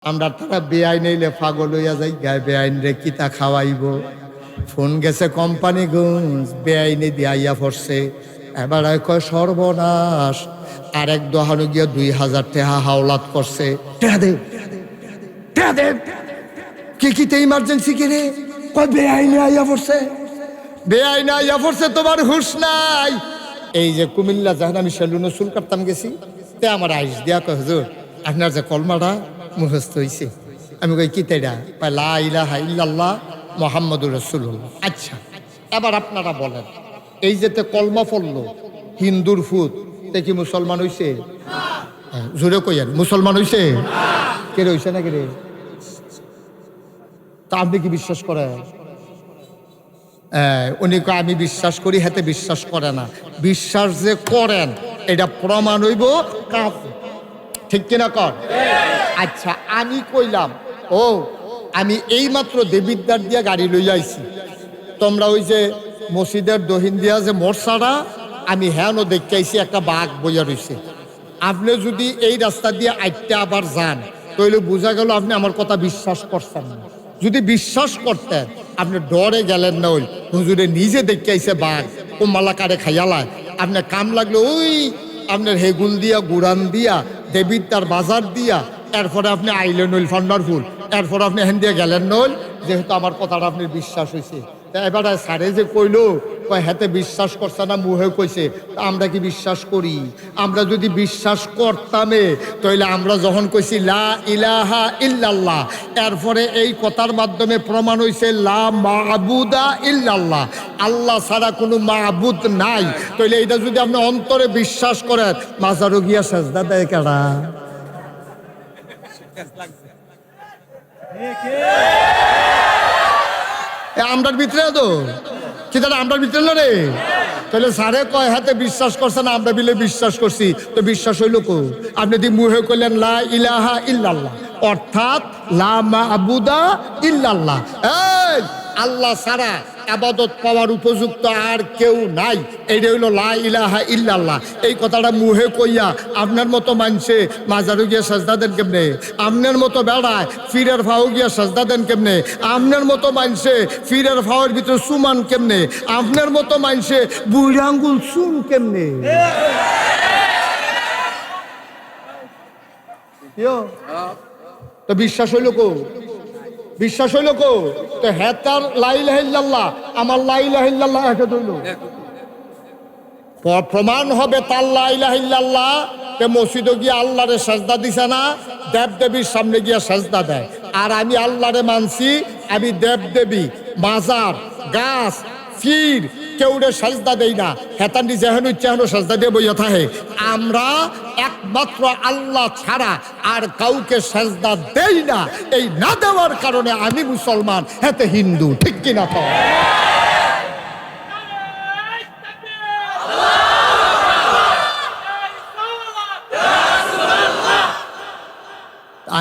আমরা তারা বেআইন হইলে পাগল হইয়া যাই গায়ে বেআইন রে কিতা খাওয়াইব। ফোন গেছে কোম্পানিগঞ্জ বেআইনে দিয়া পড়ছে। এবার কয় সর্বনাশ, আরেক দোহানো গিয়া 2000 টাকা হাওলাত করছে। টাকা দে টাকা দে, কিতে ইমার্জেন্সি কিরে? কয় বেআইনে আইয়া পড়ছে, বেআইনে আইয়া পড়ছে, তোমার হুশ নাই। এই যে কুমিল্লা যখন আমি সেলুনে চুল কাটতাম গেছি, তে আমার আইস দিয়া কয় হুজুর আপনার যে কলমাটা মুখস্থ হইছে। আমি কই কি তেডা? লা ইলাহা ইল্লাল্লাহ মুহাম্মাদুর রাসূলুল্লাহ। আচ্ছা এবার আপনারা বলেন, এই যে তে কলমা পড়লো হিন্দুর ফুত, তে কি মুসলমান হইছে? জোরে কইয়ার মুসলমান হইছে? কে হইছে না কে রে? তা আপনি কি বিশ্বাস করেন? উনি আমি বিশ্বাস করি, হাতে বিশ্বাস করে না। বিশ্বাস যে করেন এটা প্রমাণ হইব কাফের, ঠিক কিনা কর? আচ্ছা আমি কইলাম ও আমি এইমাত্র দেবিদ্বার দিয়া গাড়ি লইয়া আইছি, তোমরা ওই যে মসজিদের দহিন দিয়া যে মোরসারা আমি হ্যাঁও দেখতে আইছি একটা বাঘ বইয়া রইছে। আপনি যদি এই রাস্তা দিয়ে আইতে আবার যান তাহলে বোঝা গেল আপনি আমার কথা বিশ্বাস করছেন না। যদি বিশ্বাস করতেন আপনি ডরে গেলেন না, ওই হুজুরে নিজে দেখতে আইছে বাঘ, ও মালাকারে খাইয়ালায় আপনার কাম লাগলো ওই আপনার হেগুল দিয়া গুড়ান দিয়া দেবিদ্বার বাজার দিয়া, এরপরে আপনি আইলেন ওই ফান্ডারফুল, এরপরে আপনি হেন দিয়ে গেলেন নইল, যেহেতু আমার কথাটা আপনার বিশ্বাস হয়েছে। এবার স্যারে যে কইলো কয় হাতে বিশ্বাস করছে না, মুহে কইছে, আমরা কি বিশ্বাস করি? আমরা যদি বিশ্বাস করতামে তাইলে আমরা যখন কইছি লা ইলাহা ইল্লাল্লাহ, এরপরে এই কথার মাধ্যমে প্রমাণ হইছে লা মাবুদা ইল্লাল্লাহ, আল্লাহ ছাড়া কোনো মাবুদ নাই। তাইলে এটা যদি আপনি অন্তরে বিশ্বাস করেন, মাজারও গিয়া সেজদা দেয় কেডা? আমরার ভিতরে তো কি তারা আমরার ভিতরে না রে? তাহলে সারে কয় হাতে বিশ্বাস করছে না, আমরা বিলে বিশ্বাস করছি, তো বিশ্বাস হইল কো? আপনি যদি মুহে কইলেন লা ইলাহা ইল্লাল্লাহ, অর্থাৎ লা মাবুদা ইল্লাল্লাহ, এই আল্লাহ ছাড়া আবাদত পাওয়ার উপযুক্ত আর কেউ নাই, এইটা হইল লা ইলাহা ইল্লাল্লাহ। এই কথাটা মুহে কইয়া আপনার মতো মানছে মাজারু গিয়া সাজদা দেন কেমনে? আপনার মতো বেড়ায় ফিরের ফাও গিয়া সাজদা দেন কেমনে? আপনার মতো মানছে ফিরের ফাওয়ের ভিতরে সুমান কেমনে? আপনার মতো মানছে বুড়ি আঙ্গুল চুন কেমনে? তো বিশ্বাস হইল কো? বিশ্বাস হইল কো? তো হ্যাঁ তার লা ইলাহা ইল্লাল্লাহ, আমার লা ইলাহা ইল্লাল্লাহ একটা হইল প্রমাণ হবে তার লা ইলাহা ইল্লাল্লাহ। মসজিদে গিয়ে আল্লাহরে সাজদা দিছে না, দেব দেবীর সামনে গিয়া সাজদা দেয়। আর আমি আল্লাহরে মানছি, আমি দেব দেবী মাজার গাছ ফির কেউরে সাজদা দেই না, হেতান্ডি যেহেন ইচ্ছাহেন সাজদা দিয়ে বইয়া থাকে। আমরা একমাত্র আল্লাহ ছাড়া আর কাউকে সাজদা দেই না। এই না দেওয়ার কারণে আমি মুসলমান, হেতে হিন্দু, ঠিক কিনা? তো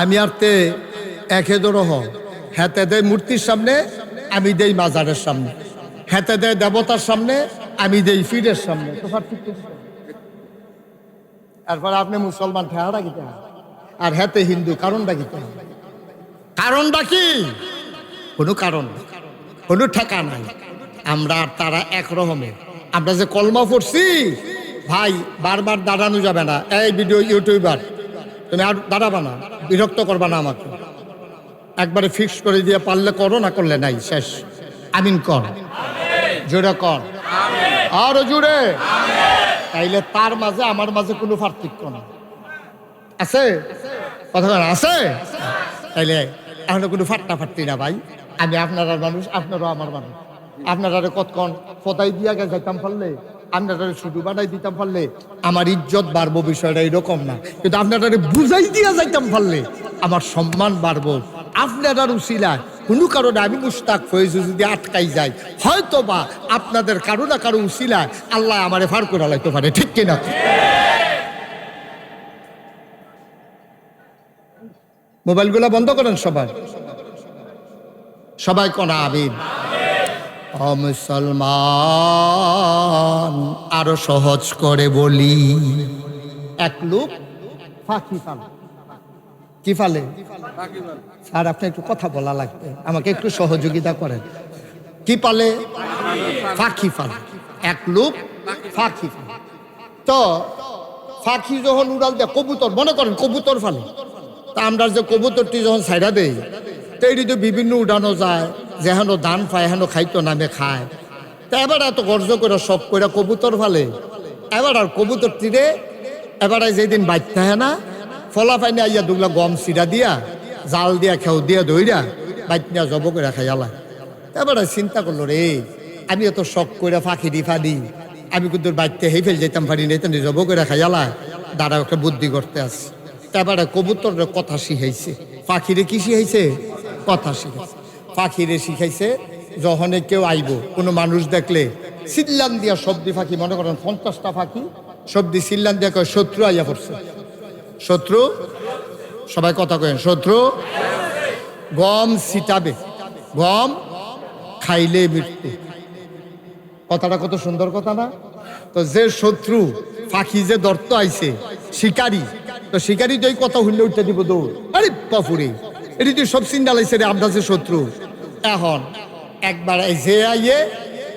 আমি আর তে একে দরহ, হেতে দেয় মূর্তির সামনে, আমি দেই মাজারের সামনে, হেতে দেয় দেবতার সামনে, আমি দেই ফিরের সামনে। এরপর আপনি মুসলমান ঠেহারা কি আর হেতে হিন্দু, কারণটা কি? কারণটা কি? কোনো কারণ, কোনো ঠেকা নাই। আমরা আর তারা একরকমের। আমরা যে কলমা পড়ছি ভাই, বারবার দাঁড়ানো যাবে না। এই ভিডিও ইউটিউবার তুমি আর দাঁড়াবা না, বিরক্ত করবা না আমাকে, একবারে ফিক্স করে দিয়ে পারলে করো, না করলে নাই, শেষ। আমিন কর, জোরে কর, আরো জোরে। তাইলে তার মাঝে আমার মাঝে কোনো পার্থক্য না আছে, কথা আছে? তাইলে এখন কোনো ফাট্টাফাট্টি না ভাই। আমি আপনারা মানুষ, আপনারও আমার মানুষ। আপনারা কতক্ষণ ফতাই দিয়া যাইতাম পারলে, আপনারা শুধু বানাই দিতাম পারলে আমার ইজ্জত বাড়বো, বিষয়টা এরকম না। কিন্তু আপনারা বুঝাই দিয়া যাইতাম পারলে আমার সম্মান বাড়বো। আপনার উসিলায় কোনো কারণে আমি মুস্তাক ফয়েজ যদি আটকাই যাই, হয়তো বা আপনাদের কারো না কারো উসিলায় আল্লাহ আমারে ফার করে লাইতে পারে, ঠিক কিনা? মোবাইলগুলা বন্ধ করেন সবাই, সবাই কোন আমিন। ও মুসলমান, আরো সহজ করে বলি, এক লোক ফাঁকি পান, কি কি ফালে? স্যার আপনি একটু কথা বলা লাগবে, আমাকে একটু সহযোগিতা করেন। কি পালে? পাখি ফালে। এক লোক পাখি ফালে। তো পাখি যখন উড়াল দেয়, কবুতর মনে করেন কবুতর ফালে, তা আমরা যে কবুতরটি যখন ছাইড়া দেই, তো এটি তো বিভিন্ন উড়ানো যায়, যেহেন ধান পায় হেন খাইতো নামে খায়। তা এবার এত গর্জ করে সব করে কবুতর ফালে। এবার আর কবুতর তীরে এবার যেদিন বাচ্চা হ্যাঁ না ফলা পাইনি আইয়া দুগলা গম সিরা দিয়া জাল দিয়া খেউ দিয়া দইরা বাচ্চা জব করে খাইয়ালা। এবার চিন্তা করলো রে, আমি এত শখ করে ফাঁকি দি ফাদি, আমি কিন্তু বাচ্চা হেই ফেল যেতাম পারি না, তেমনি জব করে খাইয়ালা। দাঁড়া একটা বুদ্ধি করতে আসছে। এবারে কবুতর কথা শিখাইছে, পাখিরে কি শিখাইছে? কথা শিখাইছে। পাখিরে শিখাইছে যখন কেউ আইব, কোনো মানুষ দেখলে সিল্লান দিয়া সবদি ফাঁকি, মনে করেন 50টা ফাঁকি সবদি সিল্লান দিয়া কয় শত্রু আইয়া পড়ছে। শত্রু, সবাই কথা কেন, শত্রু গম ছিটাবে, গম খাইলে মৃত্যু। কথাটা কত সুন্দর কথা না? তো যে শত্রু পাখি যে দর্ত আইছে শিকারি, তো শিকারি তো এই কথা হইলে উঠতে দিব দৌড়, আরে বাপুরে এটি তুই সব চিন্তা লাইছে রে আমরা যে শত্রু। এখন একবার যে আইয়ে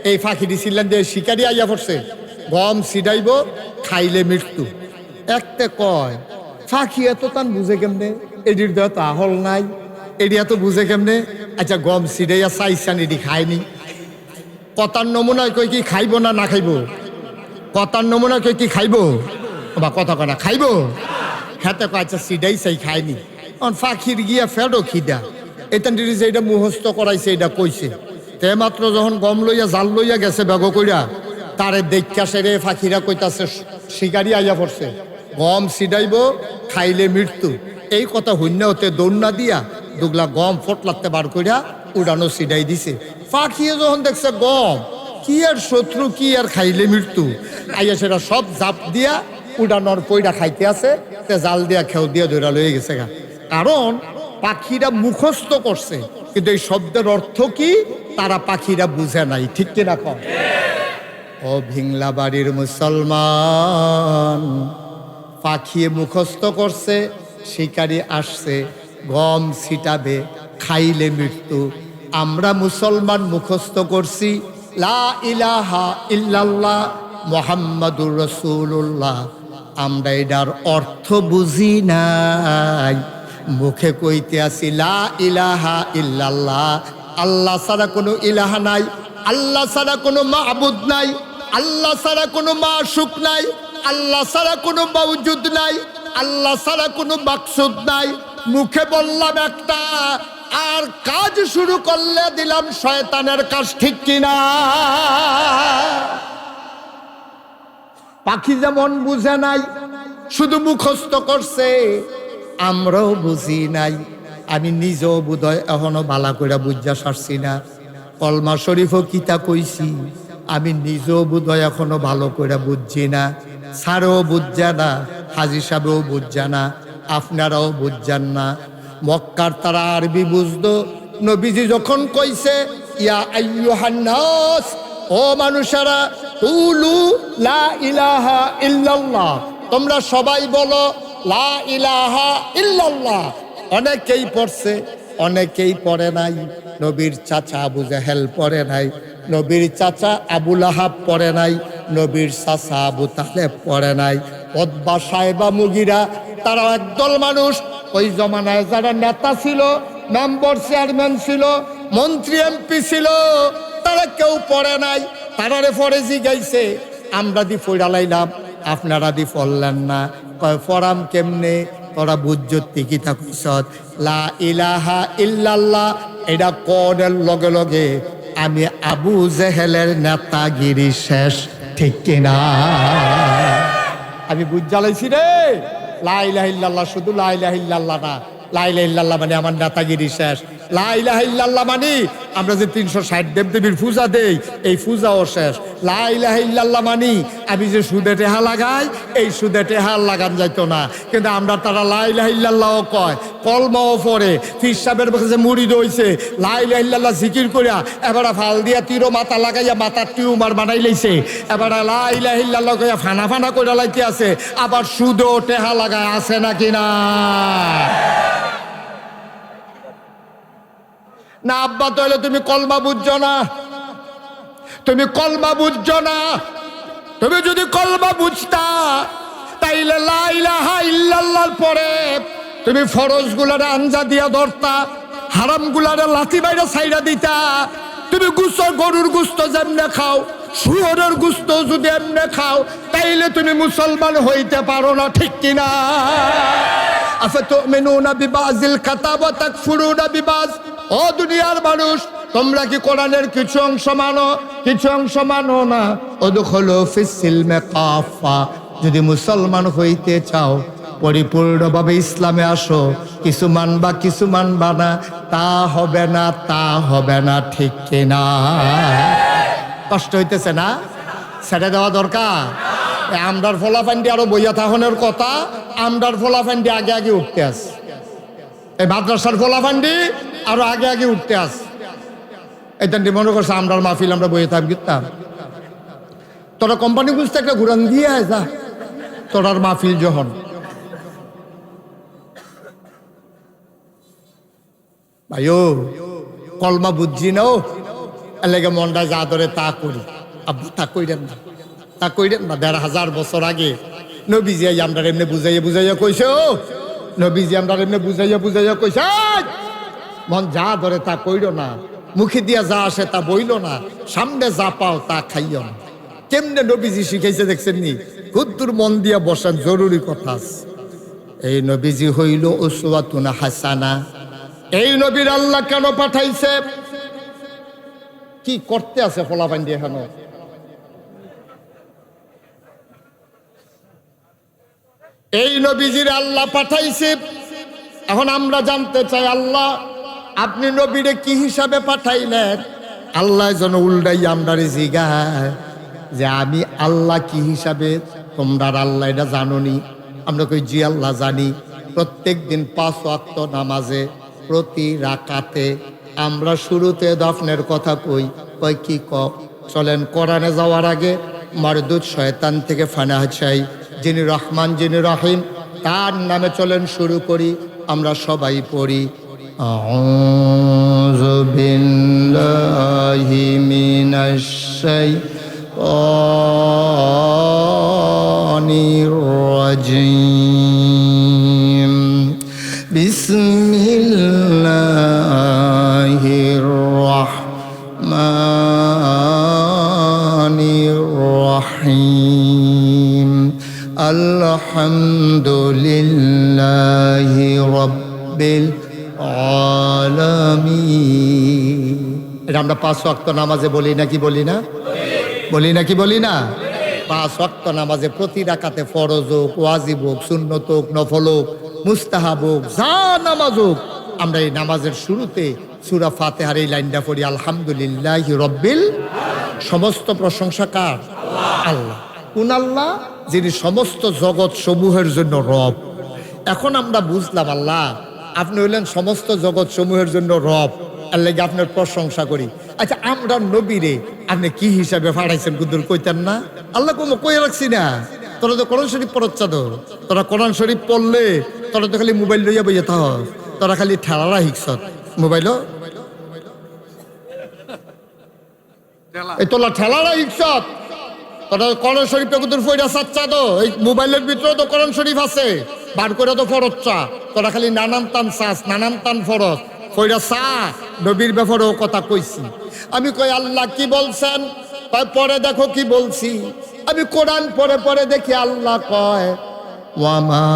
এই ফাঁকিটি ছিলেন যে শিকারি আইয়া পড়ছে, গম ছিটাইব খাইলে মৃত্যু। একটা কয় ফাঁকি এত টান বুঝে কেমনে, এটির দেহ তো আহল নাই, এটি এত বুঝে কেমনে? আচ্ছা গম ছিটাইয়া চাইছান, এটি খায়নি। কথার নমুনা কই কি খাইব না না খাইব? কথার নমুনা কই কি খাইব বা কথা কনা খাইব? হাতে কয় আচ্ছা সিডাই চাই খায়নি। ফাঁকির গিয়া ফেডো খিদা, এটান যে এটা মুখস্থ করাইছে এটা কইছে। তে মাত্র যখন গম লইয়া জাল লইয়া গেছে বেগ কইরা, তারে দেখা সেরে ফাঁকিরা কইতাছে শিকারি আইয়া পড়ছে, গম সিডাইব খাইলে মৃত্যু। এই কথা হইন্য হতে দৌড়না দিয়া দুগলা গম ফটলাতে বার কইরা উড়ানো সিডাই দিছে। পাখিয়ে যখন দেখছে গম কি আর শত্রু কি আর খাইলে মৃত্যু, আইয়া সেটা সব জাপ দিয়া উড়ানোর পইরা খাইতে আছে, তে জাল দিয়া খেউ দিয়া ধরা লয়ে গেছে গা। কারণ পাখিরা মুখস্থ করছে, কিন্তু এই শব্দের অর্থ কি তারা পাখিরা বুঝে নাই। ঠিক কিনা কম? ও ভিংলা বাড়ির মুসলমান, পাখিয়ে মুখস্থ করছে শিকারি আসছে গম ছিটাবে খাইলে মৃত্যু। আমরা মুসলমান মুখস্থ করছি লা ইলাহা ইল্লাল্লাহ মুহাম্মাদুর রাসূলুল্লাহ, আমরা এটার অর্থ বুঝি নাই। মুখে কইতে আসি লা ইলাহা ইল্লাল্লাহ, আল্লাহ ছাড়া কোনো ইলাহা নাই, আল্লাহ ছাড়া কোনো মাবুদ নাই, আল্লাহ ছাড়া কোনো মাশুক নাই, আল্লাহ ছাড়া কোনো মাওজুদ নাই, আল্লাহ ছাড়া কোনো মাকসুদ নাই। মুখে বললাম একটা, আর কাজ শুরু করলে দিলাম শয়তানের কাজ। ঠিক কিনা? পাখি যেমন বুঝে নাই, শুধু মুখস্থ করছে, আমরাও বুঝি নাই। আমি নিজেও বোধহয় এখনো বালা করে বুঝা সারছি না। কলমা শরীফও কিতা কইছি, আমি নিজেও বোধহয় এখনো ভালো করে বুঝছি না। স্যারও বুঝছে না, হাজি সাহেবও বুঝছে না, আপনারাও বুঝছেন না। মক্কার তারা আরবি বুঝতো। নবীজি যখন কইছে ইয়া আইয়ুহান নাস, ও মানুষেরা, কুলু লা ইলাহা ইল্লাল্লাহ, তোমরা সবাই বলো লা ইলাহা ইল্লাল্লাহ। অনেকেই পড়ছে, অনেকেই পড়ে নাই। নবীর চাচা আবু জাহেল পড়ে নাই, নবীর চাচা আবু লাহাব পড়ে নাই, নবীর চাচা আবু তালেব পড়ে নাই। উতবা সাইবা মুগিরা তারা একদল মানুষ, ওই জমানায় যারা নেতা ছিল, মেম্বার চেয়ারম্যান ছিল, মন্ত্রী এমপি ছিল, তারা কেউ পড়ে নাই। তারারে পড়ে জিগাইছে, আমরা দি পড়া লাইলাম, আপনারা দি পড়লেন না। কয় পড়াম কেমনে? তোরা বুঝ্জতি কিতা কইছত লা ইলাহা ইল্লাল্লাহ, এটা কোডের লগে লগে আমি আবু জেহেলের নেতাগিরি শেষ। ঠিক কিনা? আমি বুঝ জ্বালাইছি রে। লা ইলাহা ইল্লাল্লাহ শুধু লা ইলাহা ইল্লাল্লাহ না, লা ইলাহা ইল্লাল্লাহ মানে আমার নেতাগিরি শেষ। লা ইলাহা ইল্লাল্লাহ মানি আমরা যে 360 দেবদেবীর পূজা দেই এই পূজাও শেষ। লা ইলাহা ইল্লাল্লাহ মানি আমি যে সুদে টেহা লাগাই এই সুদে টেহা লাগান যাইতো না, কিন্তু আমরা তারা লা ইলাহা ইল্লাল্লাহও কয়, কলমাও পড়ে, পীর সাহেবের কাছে মুড়ি দইছে, লা ইলাহা ইল্লাল্লাহ জিকির করিয়া এবারে ফাল দিয়া তীরও মাথা লাগাইয়া মাথার টিউমার বানাই লাইছে, এবারে লা ইলাহা ইল্লাল্লাহ কইয়া ফানা ফানা কইরা লাইতে আছে, আবার সুদও টেহা লাগায় আছে নাকি না? না আব্বা, তাহলে তুমি কলমা বুঝছো না, তুমি কলমা বুঝছো না। তুমি যদি কলমা বুঝতা তাইলে লা ইলাহা ইল্লাল্লাহর পরে তুমি ফরজ গুলারে আঞ্জা দিয়া ধরতা, হারাম গুলারে লাথি বাইরে ছাইরা দিতা। তুমি গরুর গুস্ত যেমনে খাও, শুয়োরের গুস্ত যদি এমনে খাও, তাইলে তুমি মুসলমান হইতে পারো না, ঠিক কিনা? আফাতুমিনুনা বিবাযিল কিতাব ওয়া তাকফুরুনা বিবায। ও দুনিয়ার মানুষ, তোমরা কি কোরআনের কিছু অংশ মানো, কিছু অংশ মানো না? উদখুলু ফিস সিলমি কাফা। যদি মুসলমান হইতে চাও পরিপূর্ণভাবে ইসলামে আসো, কিছু মানবা কিছু মানবা না, তা হবে না, তা হবে না, ঠিক কিনা? কষ্ট হইতেছে না? ছেড়ে দেওয়া দরকার। আমরার ফলাফান্ডি আরো বইয়া থাকনের কথা, আমরার ফলাফান্ডি আগে আগে উঠতে আস, এই মাদ্রাসার ফলাফান্ডি আরো আগে আগে উঠতে আস। এটা মনে করছে আমরার মাহফিল আমরা বইয়ে থাকতাম, তোরা কোম্পানি বুঝতে একটা ঘুরান দিয়ে যা, তোরার মাহফিল যখন ভাইও কলমা বুঝছি না, ও এলাকা মনটা যা ধরে তা করি। আব্বা তা কইরেন না, তা কইরেন না। ১,৫০০ বছর আগে নবীজি আমরা এমনি বুঝাইয়া বুঝাইয়া কইছে, ও নবীজি আমরা এমনি বুঝাইয়া বুঝাইয়া কইছে, মন যা ধরে তা কইরো না, মুখে দিয়া যা আসে তা বইল না, সামনে যা পাও তা খাইও না। কেমনে নবীজি শিখাইছে দেখছেন নি? হুদ্দুর মন দিয়া বসান, জরুরি কথা। এই নবীজি হইল উসওয়াতুন হাসানা। এই নবীর আল্লাহ কেন পাঠাইছে? কি করতে আছে ফলাফান দিয়ে? কেন এই নবীজির আল্লাহ পাঠাইছে? এখন আমরা জানতে চাই, আল্লাহ আপনি নবীরে কি হিসাবে পাঠাইলেন? আল্লাহ যেন উল্টাই আমরারে জিগায় যে আমি আল্লাহ কি হিসাবে, তোমরা আল্লাহ এটা জানোনি? আমরা কই জি আল্লাহ জানি। প্রত্যেক দিন 5 ওয়াক্ত নামাজে প্রতি রাকাতে আমরা শুরুতে দফনের কথা কই, কই কি চলেন কোরআনে যাওয়ার আগে মারদুদ শয়তান থেকে ফানাহ চাই, যিনি রহমান যিনি রহিম তার নামে চলেন শুরু করি। আমরা সবাই পড়ি আউযু বিল্লাহি মিনাশ শাইতানির রাজিম। বিসমিল্লাহির রাহমানির রহিম। আলহামদুলিল্লাহি রাব্বিল আলামিন। এটা আমরা 5 ওয়াক্ত নামাজে বলি নাকি বলি না? বলি নাকি বলি না? 5 ওয়াক্ত নামাজে প্রতি রাকাতে ফরজ হোক, ওয়াজিব হোক, সুন্নত হোক, নফল হোক, মুস্তাহাব হোক, যা নামাজ হোক, আমরা এই নামাজের শুরুতে সূরা ফাতিহার এই লাইনটা পড়ি, আলহামদুলিল্লাহি রাব্বিল। সমস্ত প্রশংসা কার? আল্লাহ। কোন আল্লাহ? যিনি সমস্ত জগৎ সমূহের জন্য রব। এখন আমরা বুঝলাম আল্লাহ আপনি হইলেন সমস্ত জগৎ সমূহের জন্য রব, আল্লাহ আপনার প্রশংসা করি। আচ্ছা, আমরা নবীরে আপনি কি হিসাবে ফাড়াইছেন কুদুর কইতেন না? আল্লাহ কোনো কই রাখছি না। তোরা তো কোরআন শরীফ পড়ছা, তো তোরা কোরআন শরীফ পড়লে তোরা তো খালি মোবাইল লইয়া বইয়া থাক, তোরা খালি ঠেলারা শিখছ মোবাইল, এই তোলা ঠেলারা শিখছ। তোরা কোরআন শরীফটা কুদুর ফইরা চাচ্ছা, তো এই মোবাইলের ভিতরে তো কোরআন শরীফ আছে, বার করে তো ফরচ্ছা। তোরা খালি নানান তান চাস, নানান তান ফরজ কইরা চা। নবীর ব্যাপারেও কথা কইছি আমি, কই আল্লাহ কি বলছেন? পরে দেখো কি বলছি আমি। কোরআন পরে পরে দেখি আল্লাহ কয় ওয়ামা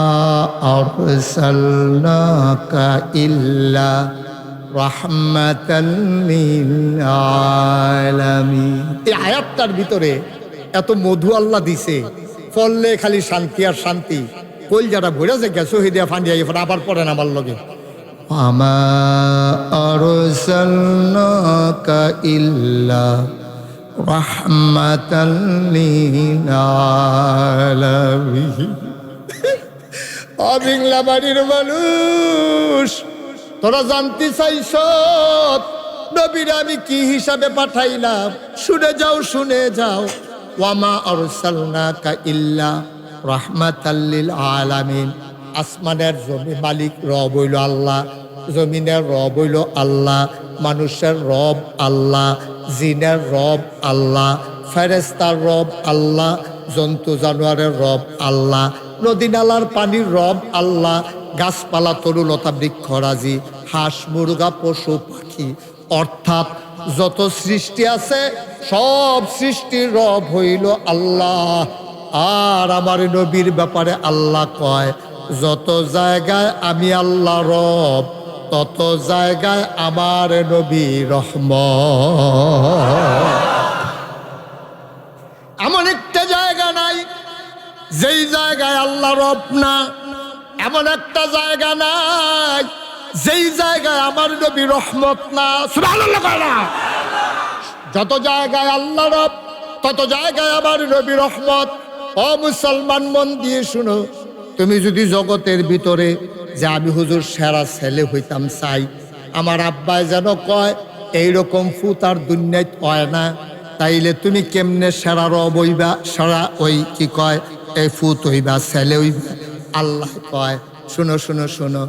আরসালনাকা ইল্লা রাহমাতাল লিল আলামিন। এই আয়াতটার ভিতরে এত মধু আল্লাহ দিছে, পড়লে খালি শান্তি আর শান্তি। কইল যারা ভরে যে গেছো হিদিয়া ফান্ডিয়া আবার পড়েন আমার লগে। وما أرسلناك إلا رحمة للعالمين বাংলা বাড়ির মানুষ, তোরা জানতে চাইছ নবীর আমি কি হিসাবে পাঠাইলাম? শুনে যাও, শুনে যাও। ওয়ামা আরসালনাকা ইল্লা রাহমাতাল লিল আলামিন। আসমানের জমি মালিক রব হইল আল্লাহ, জমিনের রব হইল আল্লাহ, মানুষের রব আল্লাহ, জিনের রব আল্লাহ, ফেরেশতার রব আল্লাহ, জন্তু জানোয়ারের রব আল্লাহ, নদী নালার পানির রব আল্লাহ, গাছপালা তরুলতা বৃক্ষরাজি, হাঁস মুরগা পশু পাখি, অর্থাৎ যত সৃষ্টি আছে সব সৃষ্টির রব হইল আল্লাহ। আর আমার নবীর ব্যাপারে আল্লাহ কয়, যত জায়গায় আমি আল্লাহ রব, তত জায়গায় আমার নবী রহমত। এমন একটা জায়গা নাই যেই জায়গায় আল্লাহ রব না, এমন একটা জায়গা নাই যেই জায়গায় আমার নবী রহমত না। সুবহানাল্লাহ কয় না? যত জায়গায় আল্লাহ রব, তত জায়গায় আমার নবী রহমত। ও মুসলমান, মন দিয়ে শুনো, তুমি যদি জগতের ভিতরে যে আমি হুজুর সেরা ছেলে হইতাম চাই, আমার আব্বাই যেন কয় এইরকম ফুত আর দুনিয়ায় হয় না, তাইলে তুমি কেমনে সেরা রব হইবা, সেরা ওই কি কয় এই ফুত হইবা, ছেলে হইবা? আল্লাহ কয়, শুনো শুনো শুনো,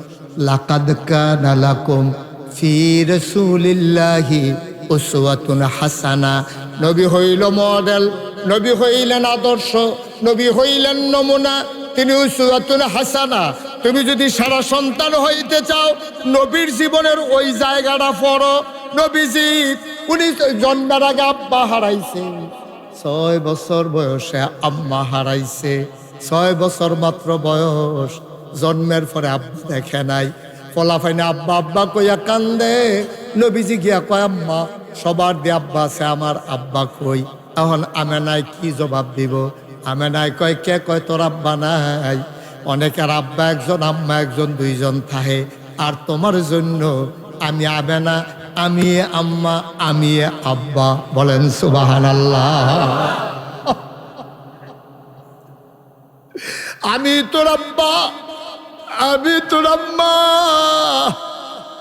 লাকাদ কানা লাকুম ফি রাসূলিল্লাহি উসওয়াতুন হাসানা। নবী হইল মডেল, নবী হইলেন আদর্শ, নবী হইলেন নমুনা, তিনি উসওয়াতুন হাসানা। তুমি যদি সারা সন্তান হইতে চাও, নবীর জীবনের ওই জায়গাটা পড়ো। নবীজি উনি জন্মের আগে আব্বা হারাইছে, 6 বছর বয়সে আম্মা হারাইছে, 6 বছর মাত্র বয়স, জন্মের পরে আব্বা দেখে নাই। ফলাফাইনে আব্বা আব্বা কইয়া কান্দে। নবীজি গিয়া কয়, আম্মা সবার দিয়ে আব্বা আছে, আমার আব্বা কই? এখন আমেনায় কি জবাব দিব? আমেনায় কয়, কে কয় তোর আব্বা নাই? অনেকের আব্বা একজন, আম্মা একজন, 2 জন থাকে। আর তোমার জন্য আমি আমেনা, আমি আম্মা, আমি আব্বা। বলেন সুবহানাল্লাহ। আমি তোর আব্বা, আমি তোর আম্মা,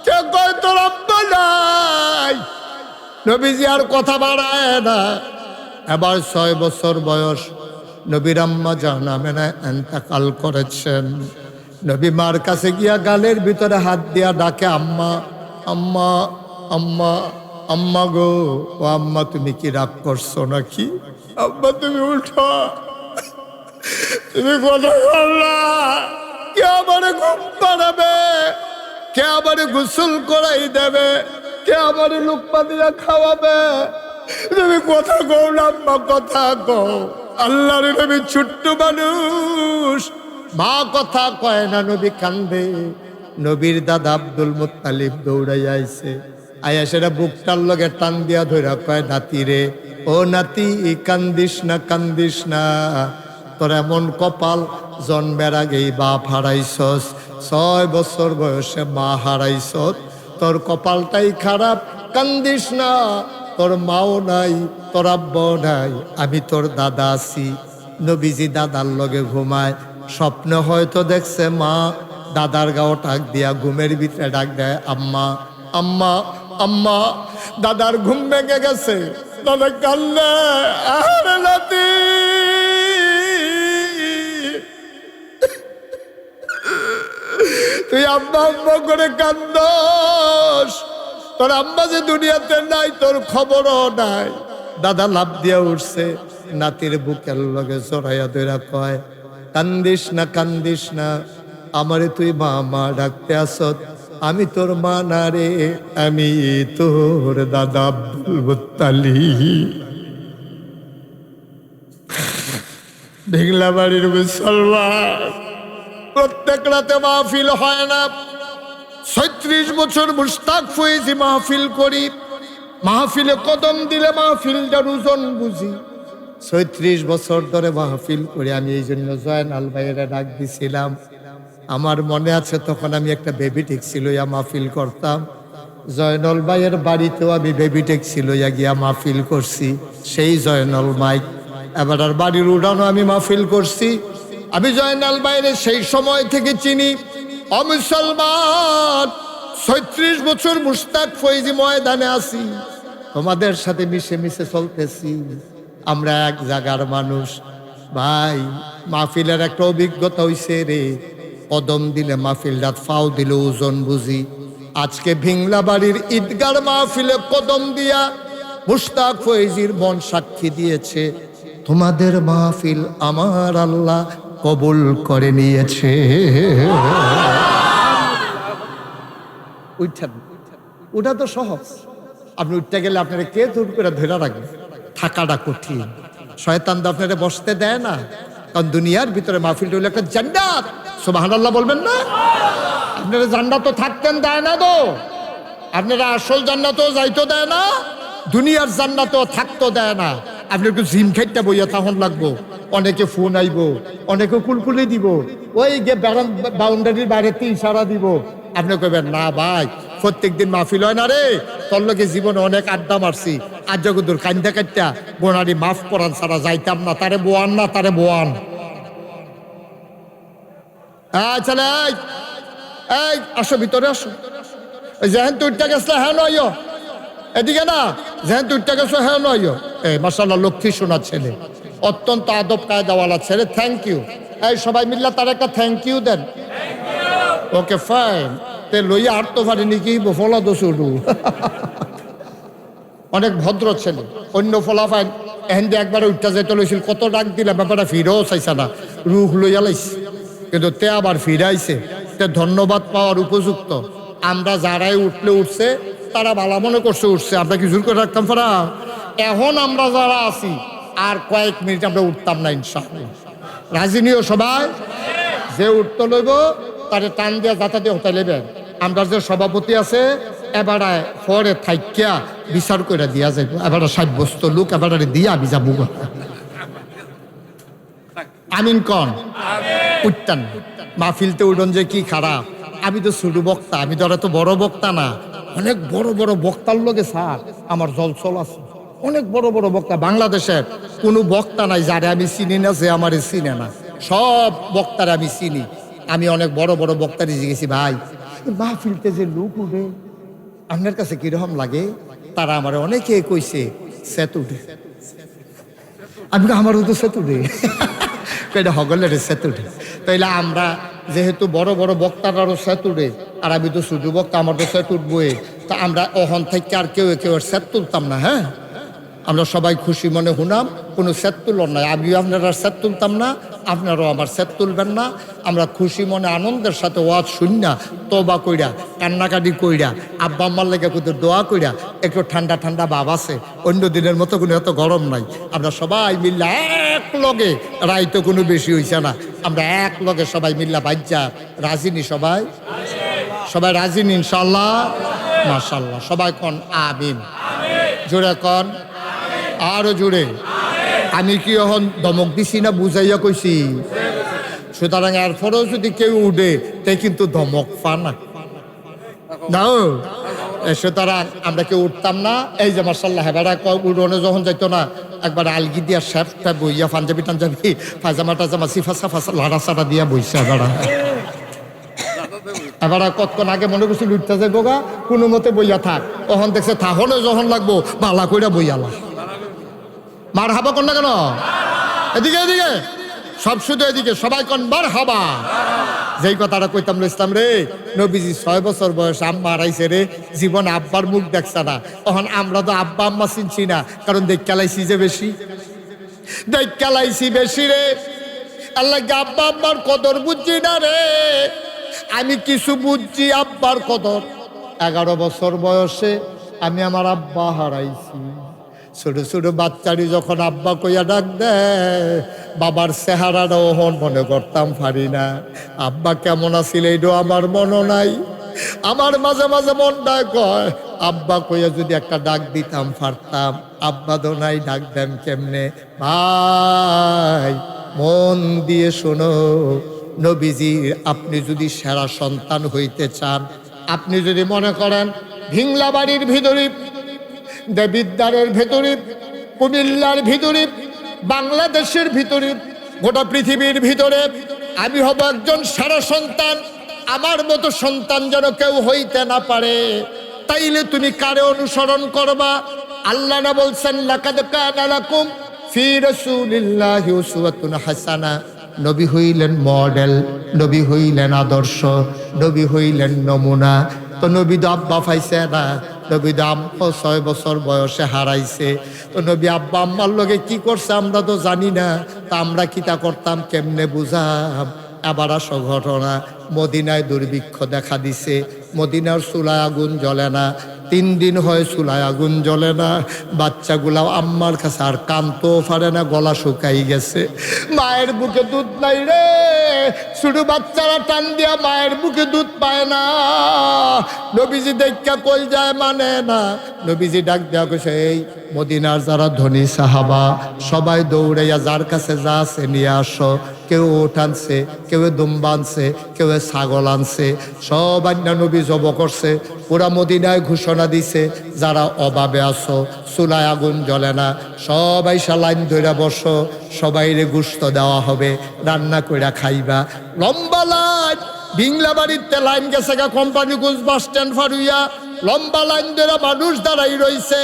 কে কয় তোর আব্বা নাই? নবীজি আর কথা বাড়ায় না। এবার 6 বছর বয়স, নবীর আম্মা জান আমেনা ইন্তেকাল করেছেন। নবী মার কাছে গিয়া গালের ভিতরে হাত দিয়া ডাকে, আম্মা আম্মা আম্মা, আম্মা গো, ও আম্মা তুমি কি রাগ করছো নাকি? আম্মা তুমি উঠো, তুমি কথা বললা, কে আমারে ঘুম পাড়াবে, কে আমারে গোসল করাই দেবে, কে আমারে লুকমা দিয়া খাওয়াবে? তুমি কথা কও না আম্মা, কথা কও। আল্লাহর নবী ছোট্ট মানুষ, মা কথা কয় না, নবী কান্দে। নবীর দাদা আব্দুল মুত্তালিব দৌড়াই আইছে, আয়া সেটা বুকটার লগে টান দিয়া ধইরা কয়, নাতি রে, ও নাতি কান্দিস না, কান্দিস না, তোর এমন কপাল, জন্মের আগেই বাপ হারাইছস, 6 বছর বয়সে মা হারাইছস, তোর কপালটাই খারাপ, কান্দিস না, তোর মাও নাই, তোর আব্বাও নাই, আমি তোর দাদা আছি। নবীজি দাদার লগে ঘুমায়, স্বপ্ন হয়তো দেখছে মা দাদার গাও টাক দিয়া ঘুমের ভিতরে ডাক দেয়, আম্মা আম্মা আম্মা। দাদার ঘুম ভেঙে গেছে, দাদা কান্না, আরে নাতি, তুই আম্মা আম্মা করে কান্দস, তোর আম্মা যে দুনিয়াতে নাই, তোর খবরও নাই। দাদা লাভ দিয়া উঠছে, নাতির বুকের লগে জড়াইয়া ধইরা কয়, কান্দিস না, কান্দিস না, আমারে তুই মা মা ডাকতে আসত, আমি তোর মা না রে, আমি তোর দাদা আব্দুল মুত্তালিব। ভিংলা বাড়ির মুসলমান, প্রত্যেক রাতে মাহফিল হয় না। 36 বছর মুশতাক ফয়েজি মাহফিল করি, মাহফিলে কদম দিলে মাহফিলটার ওজন বুঝি। 36 বছর ধরে মাহফিল করি আমি, এই জন্য জয়নাল ভাইয়েরা ডাক দিছিলাম, আমার মনে আছে তখন আমি একটা বেবি ট্যাক্সি লইয়া মাহফিল করতাম। জয়নল ভাইয়ের বাড়িতেও আমি বেবি ট্যাক্সি লইয়া গিয়া মাহফিল করছি, সেই জয়নল মাইক। এবার আর বাড়ির উড়ানো আমি মাহফিল করছি। আমি জয়নাল ভাইয়ের সেই সময় থেকে চিনি। অমুসলমান ৩৬ বছর মুশতাক ফৈজি ময়দানে আছি, তোমাদের সাথে মিশে মিশে চলতেছি। আমরা এক জায়গার মানুষ ভাই। মাহফিলের একটা অভিজ্ঞতা হইছে রে, কদম দিলে মাহফিলটা ফাও দিলে ওজন বুঝি। আজকে ভিংলা বাড়ির ঈদগার মাহফিলে কদম দিয়া মুশতাক ফৈজির মন সাক্ষী দিয়েছে, তোমাদের মাহফিল আমার আল্লাহ কবুল করে নিয়েছে। ওটা তো সহজ, আপনি উঠতে গেলে আপনারা কে দূর করে ধরে রাখবে? থাকাটা কঠিন, শয়তান তো আপনারা বসতে দেয় না। কারণ দুনিয়ার ভিতরে মাহফিল হলো একটা জান্নাত। সুবহানাল্লাহ বলবেন না? আপনারা জান্নাতও থাকতেন দেয় না তো, আপনারা আসল জান্নাতও যাইতো দেয় না, দুনিয়ার জান্নাতও থাকতো দেয় না। আপনি একটু জিম খাইতে বইয়া তখন লাগবো, অনেকে ফোন আইব, অনেকে কুলকুলি দিব, ওই গে বাউন্ডারির বাইরেতে ইশারা দিব। আপনি কইবেন না ভাই প্রত্যেকদিন মাহফিল হয় না রে, তোর লোকে জীবনে অনেক আড্ডা মারছি, আজ জগদুর কান্দা কাটটা বোনারি মাফ করান ছাড়া যাইতাম না, তারে বোয়ান না, তারে বোয়ান। চলে এই আসো ভিতরে আসো। যেহেন তুইটা গেছলে হ্যাঁ নয়, এদিকে না, যেহেন তুইটা গেছো হ্যাঁ নয়। এই মাশাআল্লাহ লক্ষ্মী সোনার ছেলে, অত্যন্ত আদব কায়দাওয়ালা ছেলে। Thank you. এই সবাই মিল্লা তার একটা থ্যাংক ইউ দেন। Okay fine. তে লইয়া আর তো পারিনি কি ফলা দোষ উঠু। অনেক ভদ্র ছেলে। অন্য ফলাফাইন এহেন একবারে উঠতে যাইতে লইছিল, কত ডাক দিলে ব্যাপারটা ফিরেও চাইছে না, রুখ লইয়া লাইছে, কিন্তু তে আবার ফিরাইছে। তে ধন্যবাদ পাওয়ার উপযুক্ত। আমরা যারাই উঠলে উঠছে, তারা ভালো মনে করছে উঠছে, আমরা কি জোর করে রাখতাম পারা? এখন আমরা যারা আছি আর কয়েক মিনিট আমরা উঠতাম না ইনশাআল্লাহ। রাজি নিও সবাই? যে উঠতে লইব তারে টান দিয়া যাতা দিয়ে হতে লেবেন। আমরা যে সভাপতি আছে এবারে পরে থাইকিয়া বিচার করে দিয়া যাইব, এবারে সাব্যস্ত লোক এবারে দিয়া আমি যাবো। আমিন কন উঠতান মাহফিলতে উঠন যে কি খারাপ। আমি তো ছোট বক্তা, আমি তো তো বড় বক্তা না। অনেক বড় বড় বক্তার লোকে স্যার আমার জলচল আছে, অনেক বড় বড় বক্তা। বাংলাদেশের কোনো বক্তা নাই যারে আমি চিনি না, যে আমার চিনে না। সব বক্তারা আমি চিনি। আমি অনেক বড় বড় বক্তারে জিজ্ঞেছি, ভাই মাহফিলতে যে লোক উঠে আপনার কাছে কিরকম লাগে? তারা আমার অনেকে কইছে সেতুডে। আমি আমারও তো সেতুডে, এটা হগলের সেতুডে। তাইলে আমরা যেহেতু বড় বড় বক্তারারও সেতুডে, আর আমি তো শুধু বক্তা, আমার তো সেতুট বয়ে, তা আমরা অহন থেকে আর কেউ কেউ সেত তুলতাম না। হ্যাঁ, আমরা সবাই খুশি মনে হুনাম, কোনো সেত তুলন নাই। আমিও আপনারা সেত তুলতাম না, আপনারাও আমার সেত তুলবেন না। আমরা খুশি মনে আনন্দের সাথে ওয়াজ শুননা, তবা কইরা, কান্নাকাটি কইরা, আব্বা আম্মার লেগে কোথাও দোয়া কইরা, একটু ঠান্ডা ঠান্ডা ভাব আছে। অন্য দিনের মতো কোনো এত গরম নাই। আমরা সবাই মিল্লা এক লগে, রাইতো কোনো বেশি হইছে না, আমরা এক লগে সবাই মিল্লা বাজ্যা রাজিনী। সবাই সবাই রাজিনী ইনশাল্লাহ? মাশাল্লাহ। সবাই কন আমিন, জোরে কন, আরো জোরে। আমি কি এখন ধমক দিছি না বুঝাইয়া কইছি? সুতরাং এরপরেও যদি কেউ উঠে তাই কিন্তু ধমক পা না। সুতরাং আমরা কেউ উঠতাম না। এই যে মার্শাল্লাহ হেবারা উড়নে যখন যাইতো না, একবার আলগি দিয়া শেফটা বইয়া পাঞ্জাবি টাঞ্জাবি পায়জামা টাজামা সিফা সাফা লাড়া সাড়া দিয়া বইছে। এবার কতক্ষণ আগে মনে করছিল উঠতে যাইব গা, কোনো মতে বইয়া থাক। তখন দেখছে থাহলে যখন লাগবো বালা কইরা বইয়ালা। মার হাবা কন না কেন? এদিকে এদিকে সব শুধু এদিকে সবাই কন মার হাবা। যেই কথাটা কইতাম ইসলাম রে, নবীজি 6 বছর বয়স আম্মা হারাইছে রে, জীবনে আব্বার মুখ দেখছে না। তখন আমরা তো আব্বা আম্মা চিনছি না, কারণ দেখালাইছি যে বেশি, দেখালাইছি বেশি রে। আল্লাহ আব্বা আম্মার কদর বুঝছি না রে। আমি কিছু বুঝছি আব্বার কদর। 11 বছর বয়সে আমি আমার আব্বা হারাইছি। ছোট ছোট বাচ্চারি যখন আব্বা কইয়া ডাক দেয়, বাবার চেহারাটা ওহন মনে করতাম পারি না। আব্বা কেমন আছিল এইটাও আমার মনে নাই। আমার মাঝে মাঝে মনটা কয় আব্বা কইয়া যদি একটা ডাক দিতাম পারতাম। আব্বা তো নাই, ডাক দেন কেমনে? ভাই মন দিয়ে শোনো, নবীজি আপনি যদি সেরা সন্তান হইতে চান, আপনি যদি মনে করেন ভিংলাবাড়ির ভিতরে, দেবিদ্বারের ভেতরে, কুমিল্লার ভিতরে, বাংলাদেশের ভিতরে, গোটা পৃথিবীর ভিতরে আমি হব একজন সেরা সন্তান, আমার মতো সন্তান যেন কেউ হইতে না পারে, তাইলে তুমি কারে অনুসরণ করবা? আল্লাহ না বলছেন লাকাদ কানা লাকুম ফি রাসূলিল্লাহি উসওয়াতুন হাসানা। নবী হইলেন মডেল, নবী হইলেন আদর্শ, নবী হইলেন নমুনা। তো নবী তো আব্বা পাইছে না, নবী তো আম্মা 6 বছর বয়সে হারাইছে। তো নবী আব্বা আম্মার লগে কি করছে আমরা তো জানি না, তা আমরা কিতা করতাম কেমনে বুঝাম? আবার আসো ঘটনা, মদিনায় দুর্ভিক্ষ দেখা দিছে, মদিনার চুলায় আগুন জ্বলে না, 3 দিন হয় চুলায় আগুন জ্বলে না। বাচ্চাগুলা আম্মার কাছে আর কানতেও পারে না, গলা শুকাই গেছে। মায়ের বুকে দুধ নাই রে, শুধু বাচ্চারা টান দিয়া মায়ের বুকে দুধ পায় না। নবীজি দেখা কই যায় মানে না। নবীজি ডাক দেওয়া কইছে, এই মদিনার যারা ধনী সাহাবা সবাই দৌড়াইয়া যার কাছে যা আছে নিয়ে আসো। কেউ ওট আনছে, কেউ দুম্বা আনছে, কেউ ছাগল আনছে, সব আন্না নবী জব করছে। পুরা মদিনায় ঘোষণা দিছে, যারা অভাবে আসো, চুলায় আগুন জ্বলে না, সবাই লাইন ধরে বসো, সবাইরে গোশত দেওয়া হবে, রান্না কইরা খাইবা। লম্বা লাইন, বিংলা বাড়িতে লাইন গেছে গা কোম্পানিগঞ্জ বাস স্ট্যান্ড ফারুইয়া, লম্বা লাইন ধরে মানুষ দাঁড়াই রইছে।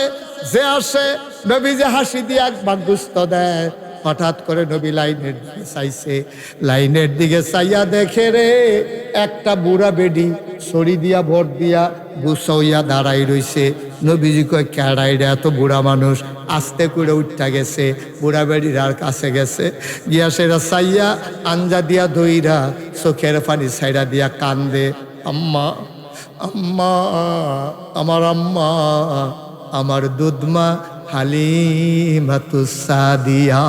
যে আসে নবী যে হাসি দিয়ে একবার গোশত দেয়। হঠাৎ করে নবী লাইনের দিকে চাইছে, লাইনের দিকে চাইয়া দেখে রে একটা বুড়া বেডি ছড়ি দিয়া ভর দিয়া গুছাইয়া দাঁড়াই রইছে। নবীজি কয় কেড়াই রে, এত বুড়া মানুষ? আস্তে করে উঠা গেছে, বুড়া বেডির আর কাছে গেছে, গিয়া সেরা চাইয়া আঞ্জা দিয়া ধইরা চোখের পানি ছাইড়া দিয়া কান্দে, আম্মা আম্মা, আমার আম্মা, আমার দুধমা হালিমাতুস সাদিয়া।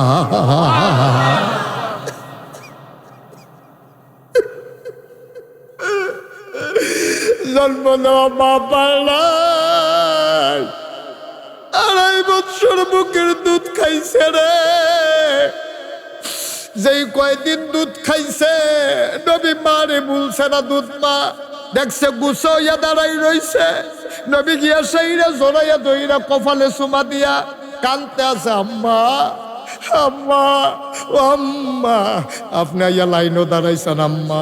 জন্ম নেওয়া মা পাল্লাই 2.5 বছর বুকের দুধ খাইছে রে। যেই কয়দিন দুধ খাইছে নবী মারে বলছে না দুধ মা, দেখছে গুছাইয়া দাঁড়াই রইছে। নবী গিয়া সেইরা জড়াইয়া দইরা কপালে চুমা দিয়া কানতে আছে, আম্মা আম্মা ও আম্মা। আপনি ইয়া লাইনও দাঁড়াইছেন আম্মা।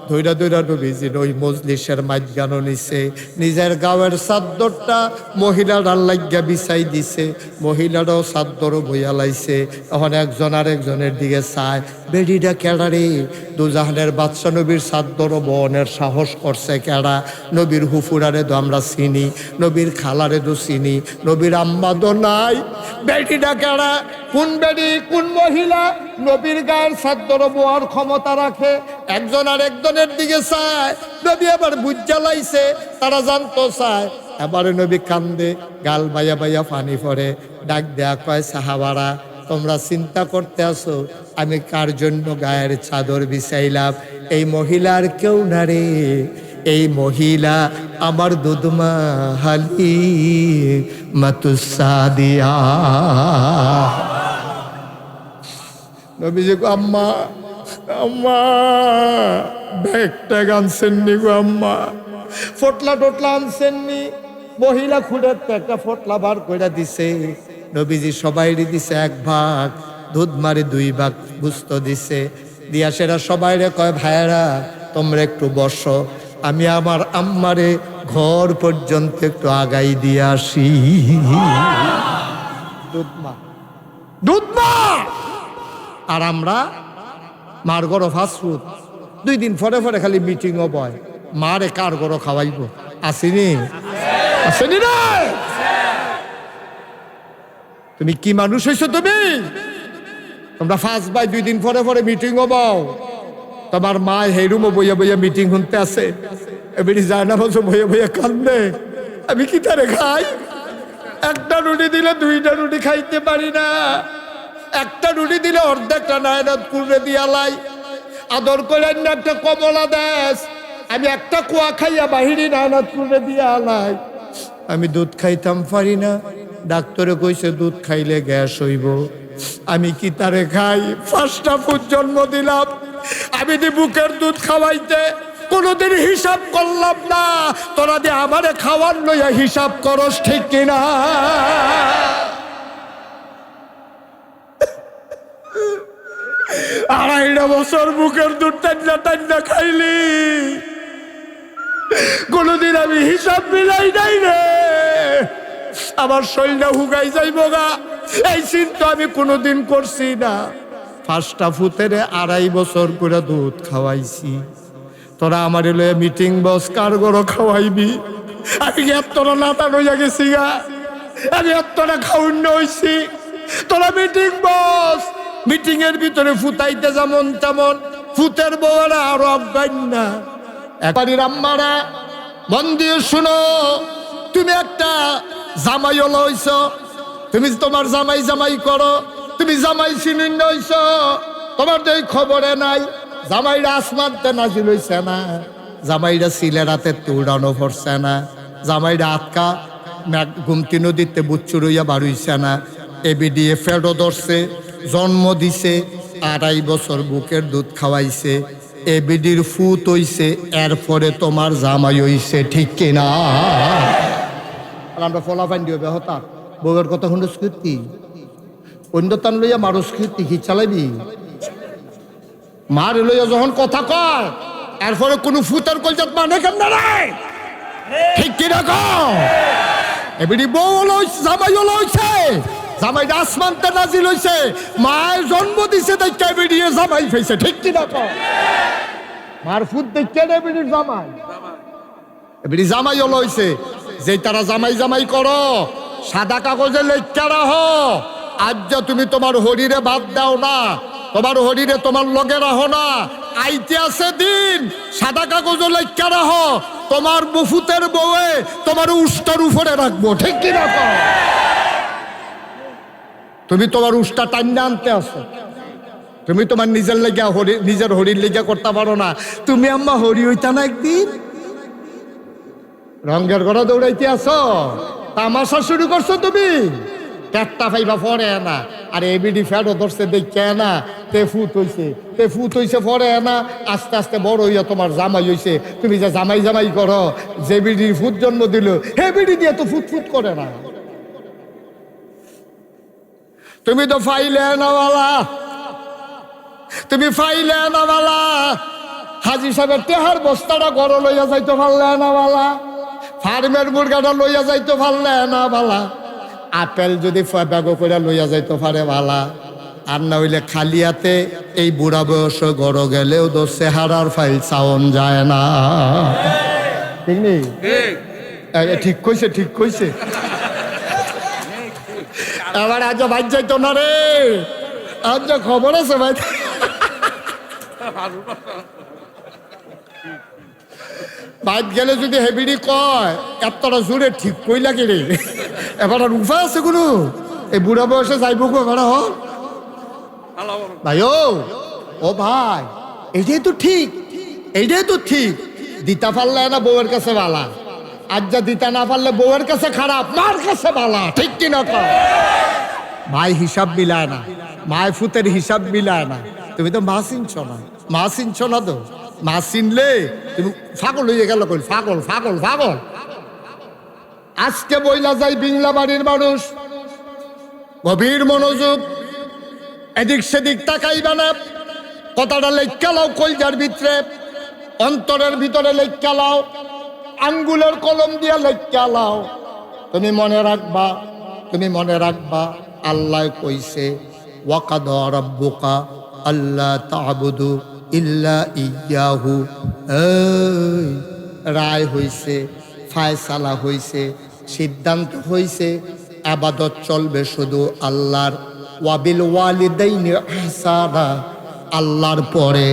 ধৈরা ধৈরা নবীজির ওই মজলিসের মাঝখানো নিছে, নিজের গাঁয়ের চাদরটা মহিলারার লাগিয়া বিছাই দিছে, মহিলারাও চাদরও বইয়া লাইছে। এখন একজন আর একজনের দিকে চায়, বেডিটা কেডা রে? দুজাহানের বাদশা নবীর চাদরও বহনের সাহস করছে কেডা? নবীর হুফুরারে তো আমরা চিনি, নবীর খালারে তো চিনি, নবীর আম্মা তো নাই। বেডিটা কেডা? কোন বেডি, কোন মহিলা নবীর গায়ের চাদর বোয়ার ক্ষমতা রাখে? একজন আর একজনের দিকে চায়। নবী আবার বুঝা লাইছে, তারা জানতো চায়। এবারে নবী কান্দে, গাল বাইয়া বাইয়া পানি পড়ে, ডাক দেয়া কয়, সাহাবারা তোমরা চিন্তা করতে আসো আমি কার জন্য গায়ের চাদর বিছাইলাম? এই মহিলার কেউ না রে, এই মহিলা আমার দুধমা হালিমাতুস সাদিয়া। নবীজি গো আম্মা আম্মা, ব্যাগটা আনছেননি গো আম্মা, ফটলা টটলা আনছেননি? মহিলা খুঁড়ে একটা ফটলা বার করে দিছে। নবীজি সবাইরে দিছে 1 ভাগ, দুধ মারে 2 ভাগ গুস্ত দিছে। দিয়া সেরা সবাইরে কয়, ভাইয়েরা তোমরা একটু বসো, আমি আমার আম্মারে ঘর পর্যন্ত একটু আগাই দিয়ে আসি। দুধমা দুধমা। আর আমরা মার গরো ফাস্টফুড, 2 দিন পরে পরে খালি মিটিংও বয়, মারে কার গরো খাওয়াইব? আসেনি আসেনি রে? তুমি কি মানুষ হয়েছো? তোমরা ফার্স্ট বাই 2 দিন পরে পরে মিটিংও বও। তোমার মা হেরুমও বইয়া বইয়া মিটিং শুনতে আছে, এবারে যায় না বলছো বইয়া বইয়া কান্দে। আমি কি তারে খাই? একটা রুটি দিলে 2টা রুটি খাইতে পারি না, একটা রুটি দিলে অর্ধেকটা নায়নাত কুড়ে দিয়া লাই। আদর করে একটা কমলা দেশ, আমি একটা কুয়া খাইয়া বাহিরি নায়নাত কুড়ে দিয়া লাই। আমি দুধ খাইতাম পারি না, ডাক্তারে কইছে দুধ খাইলে গ্যাস হইব। আমি কি তারে খাই? 5টা ফুট জন্ম দিলাম, আমি দি বুকের দুধ খাওয়াইতে কোনোদিন হিসাব করলাম না, তোরা দিয়ে আমারে খাওয়ার লইয়া হিসাব করস, ঠিক কিনা? আড়াইটা বছর বুকের দুধ টান্না টান্না খাইলি, কোনোদিন আমি হিসাব মিলাই নাই রে। আমার শরীরটা হুগাই যাইব গা, এই চিন্তা আমি কোনোদিন করছি না। ফার্স্টটা ফুতের 2.5 বছর করে দুধ খাওয়াইছি, তোরা আমার লয়ে মিটিং বস কার গরো খাওয়াইবি? আমি এতটা নাতা রইয়া গেছি গা, আমি এতটা খাউন্য হইছি। তোরা মিটিং বস, মিটিং এর ভিতরে ফুটাইতে যেমন তেমন, ফুতের বউরা আরো অজ্ঞান না। একবারই আম্মারা মন দিয়ে শুনো, তুমি একটা জামাই হলো হইছ, তুমি তোমার জামাই জামাই করো, তুমি জামাই চিনিন্ন হইছ, তোমার তো এই খবরে নাই। জামাইরা আসমানতে নাজিল হইছে না, জামাইরা সিলেরাতে উড়ানো পড়ছে না, জামাইরা আটকা গুমতি নদীতে বুচ্চুর হইয়া বাড়ুইছে না, এবিডিএ ফেডো ধরছে, জন্ম দিছে, 2.5 বছর বুকের দুধ খাওয়াইছে, এবিডির ফুত হইছে, এরপরে তোমার জামাই হইছে, ঠিক কিনা? আমরা ফলাফাইন দিও বেহতা বউয়ের কথা হুন্ডস কীর্তি অন্য তান লইয়া মারস কীর্তি কি চালাবি? মার লইয়া যখন কথা কয় এরপরে কোন ফুতের কলজাত মানে কেমন রে, ঠিক কিনা কও? এবিডি বউ লইছে, জামাই লইছে, জামাইটা আসমানতে নাজিল হইছে, মায়ের জন্ম দিছে দেখে এবিডি জামাই ফেইছে, ঠিক কিনা কও? মার ফুত দেখে এবিডির জামাই, এবিডি জামাই লইছে। যে তারা জামাই জামাই করো, সাদা কাগজে লেখা রাখো, আজ যা তুমি তোমার হরিরে বাদ দাও না, তোমার হরিরে তোমার লগে রাখো না, আইতে আছে দিন সাদা কাগজে লেখা রাখো, তোমার বুফুতের বউয়ে তোমার উষ্টার উপরে রাখবো, ঠিক কি না? তুমি তোমার উষ্টা টাইনা আনতে আসো, তুমি তোমার নিজের লেগা হরি, নিজের হরির লেগা করতে পারো না। তুমি আম্মা হরি হইতা না একদিন, রঙের ঘরে দৌড়াইতে আসো, তামাশা শুরু করছো তুমি, পেটটা ফাইবা পরে না, আর এবিডি ফ্যাটও ধরছে দেখে না, তে ফুত হইছে পরে না, আস্তে আস্তে বড় হইয়া তোমার জামাই হইছে। তুমি যে জামাই জামাই করো, যে বিডির ফুট জন্ম দিল হে বিডি দিয়ে তো ফুট করে না। তুমি তো ফাইলে নাওয়ালা, তুমি ফাইলে নাওয়ালা, হাজি সাহেবের তেহার বস্তাটা ঘর লইয়া যাইতে পারলে নাওয়ালা, ফার্মের মুরগাটা লইয়া যাইতে পারলে না বালা, আপেল যদি ব্যাগ করে লইয়া যাইতে পারে বালা, আর না হইলে খালিয়াতে এই বুড়া বয়স গড় গেলেও তো চেহারার ফাইল চাওন যায় না, ঠিক নেই? ঠিক কইছে, ঠিক কইছে। এবার আজ ভাই যাইতো না রে, আজ খবর আছে ভাই, বাইক গেলে যদি হেবিডি কয় এতটা জোরে ঠিক কই লাগে রে, এবার আর উপায় আছে কোনো? এই বুড়া বয়সে যাইব গো এবার হ ভাই, ও ভাই, এইটাই তো ঠিক, এইটাই তো ঠিক। দিতা পারলে না বউয়ের কাছে বালা, আজ যা দিতা না পারলে বউয়ের কাছে খারাপ, মার কাছে বালা, ঠিক কিনা? ভাই হিসাব মিলায় না, মায় ফুতের হিসাব মিলায় না। তুমি তো মা চিনছ না, মা চিনছ না তো, মা চিনলে তুমি পাগল হয়ে গেল, কই পাগল পাগল পাগল। আজকে বইলা যাই বিংলা বাড়ির মানুষ, গভীর মনোযোগ, এদিক সেদিক তাকাইবা না, কথাটা লেখা লাও কলজার ভিতরে, অন্তরের ভিতরে লেখা লাও, আঙ্গুলের কলম দিয়া লেখা লাও। তুমি মনে রাখবা, তুমি মনে রাখবা, আল্লাহ কইছে ওয়াকাদা রাব্বুকা আল্লা তা'বুদু ইল্লা ইয়াহু, রায় হইছে, ফায়সালা হইছে, সিদ্ধান্ত হইছে, ইবাদত চলবে শুধু আল্লাহর। ওয়াবিল ওয়ালিদাইনি ইহসানা, আল্লাহর পরে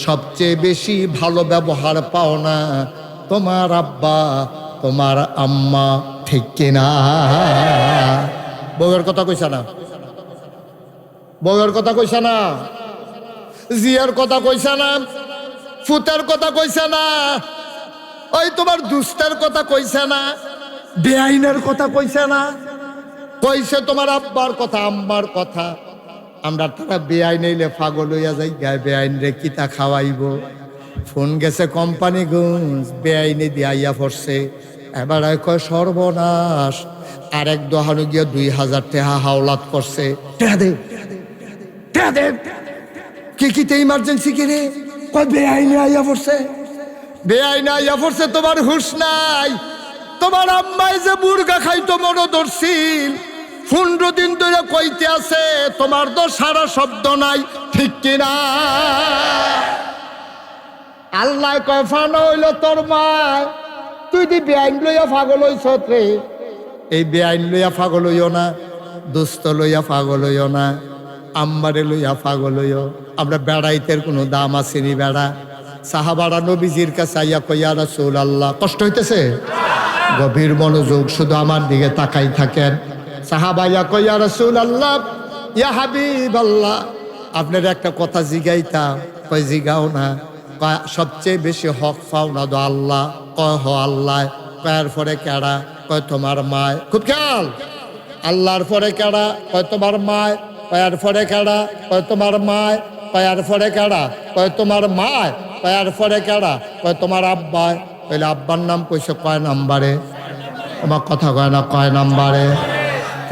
সবচেয়ে বেশি ভালো ব্যবহার পাও না তোমার আব্বা তোমার আম্মা, ঠিক কিনা? বউয়ের কথা কইছা না, বউয়ের কথা কইছা না, জিয়ার কথা কইছা না, ফুতের কথা কইছা না, ওই তোমার দুস্তের কথা কইছা না, বেআইনের কথা কইছা না, কইছে তোমার আব্বার কথা আম্মার কথা। আমরা তারা বেআইন হইলে পাগল হইয়া যাই গায়ে বেআইন রে কিতা খাওয়াইব ফোন গেছে কোম্পানিগঞ্জ বেআইনে দিয়ে আইয়া পড়ছে এবার কয় সর্বনাশ আরেক দোহানো গিয়া 2000 টাকা হাওলাত করছে কিতে ইমার্জেন্সি কিনে কয় বেআইনে আইয়া পড়ছে বেআইনে আইয়া পড়ছে তোমার হুশ নাই তোমার আম্মাই যে মুরগা খাইতো মনো ধরছিল 15 দিন ধরে কইতে আছে তোমার তো সারা শব্দ নাই ঠিক কিনা আল্লাহ কয় ফানো হইল তোর মা তুই দি বেআইন লইয়া পাগল হইছ রে এই বেআইন লইয়া পাগল হইও না দুস্থ লইয়া পাগল হইও না আম্মারে লইয়া পাগল হইও আমরা বেড়াইতের কোনো দাম আসেনি বেড়া সাহাবারা নবীজির কাছে আইয়া কইয়া রাসূলুল্লাহ কষ্ট হইতেছে গভীর মনোযোগ শুধু আমার দিকে তাকাই থাকেন সাহাবাইয়া কইয়া রাসূলুল্লাহ ইয়া হাবিবাল্লাহ আপনার একটা কথা জিগাইতাম কই জিগাও না কয় সবচেয়ে বেশি হক পাও না তো আল্লাহ কয় হ আল্লাহ কয়ের পরে কেডা কয় তোমার মায় খুব খেয়াল আল্লাহর পরে কেডা কয় তোমার মায় কয়ার পরে কেডা কয় তোমার মায় কয়ার পরে কেডা কয় তোমার মায় কয়ার পরে কেডা কয় তোমার আব্বায় কইলে আব্বার নাম কইছে কয় নাম্বারে আমার কথা কয় না কয় নাম্বারে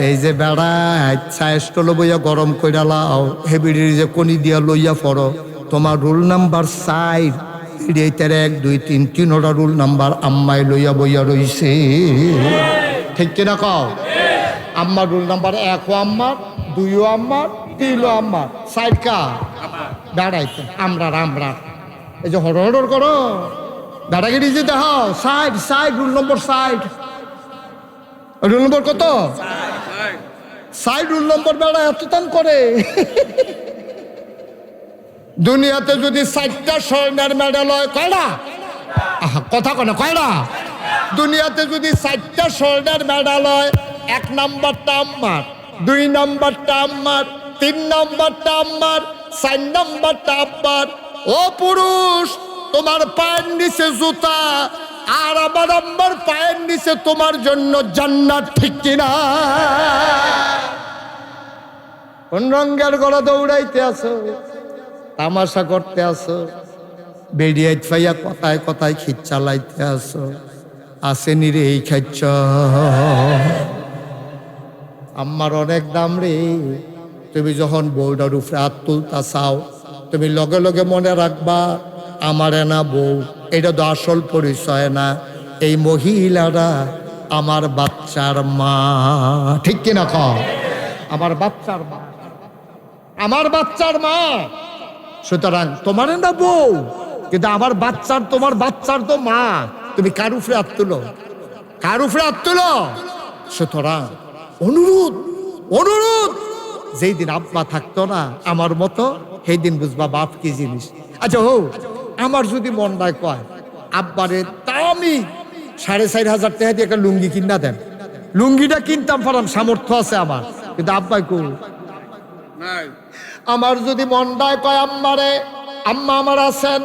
এই যে বেড়া ইচ্ছা স্টল বইয়া গরম কইরা লাও হেবিডির যে কনি দিয়া লইয়া পড়ো তোমার রুল নাম্বার 4 এইটার 1 2 3 3টা রুল নাম্বার আম্মাই লইয়া বইয়া রইছে ঠিক কিনা কও আম্মার রুল নাম্বার 1 ও আম্মার 2 ও আম্মার 3 ও আম্মার 4 কা বেড়াইতে আমরা এই যে হড় করো দাদাগিরি যে দেখো 60 রুল নম্বর 60 রুল নম্বর কত 60 রুল নম্বর বেড়া এত টান করে দুনিয়াতে যদি 60টা স্বর্ণের মেডেল হয় কয়টা কথা কয় কয়টা দুনিয়াতে যদি 60টা স্বর্ণের মেডেল হয় 1 নাম্বারটা আম্মার 2 নাম্বারটা আম্মার 3 নাম্বারটা আম্মার 4 নাম্বারটা আব্বার ও পুরুষ তোমার পায়ের নিচে জুতা আর আমার আম্মার পায়ের নিচে তোমার জন্য জান্নাত ঠিক কিনা কোন রঙের গলা দৌড়াইতে আসো তামাশা করতে আসো বেরিয়াই ফাইয়া কথায় কথায় খিচ চালাইতে আসো আসেনি রে এই খাচ্ছ আম্মার অনেক দাম রে তুমি যখন বউটার উপরে হাত তুলতা চাও তুমি লগে লগে মনে রাখবা আমারে না বউ এটা তো আসল পরিচয় না এই মহিলারা আমার বাচ্চার মা ঠিক কিনা কও আমার বাচ্চার মা আমার বাচ্চার মা সুতরাং তোমার না বউ কিন্তু আমার বাচ্চার তোমার বাচ্চার তো মা তুমি কার উপরে হাত তুলো কার উপরে হাত তুলো সুতরাং অনুরোধ যেই দিন আব্বা থাকতো না আমার মতো সেই দিন বুঝবা বাপ কি জিনিস আচ্ছা হো আমার যদি মনটায় কয় আব্বারে দামি 4,500 টাকা দিয়ে একটা লুঙ্গি কিনা দেন লুঙ্গিটা কিনতাম পারাম সামর্থ্য আছে আমার কিন্তু আব্বাই কো আমার যদি মনটায় কয় আম্মারে আম্মা আমার আছেন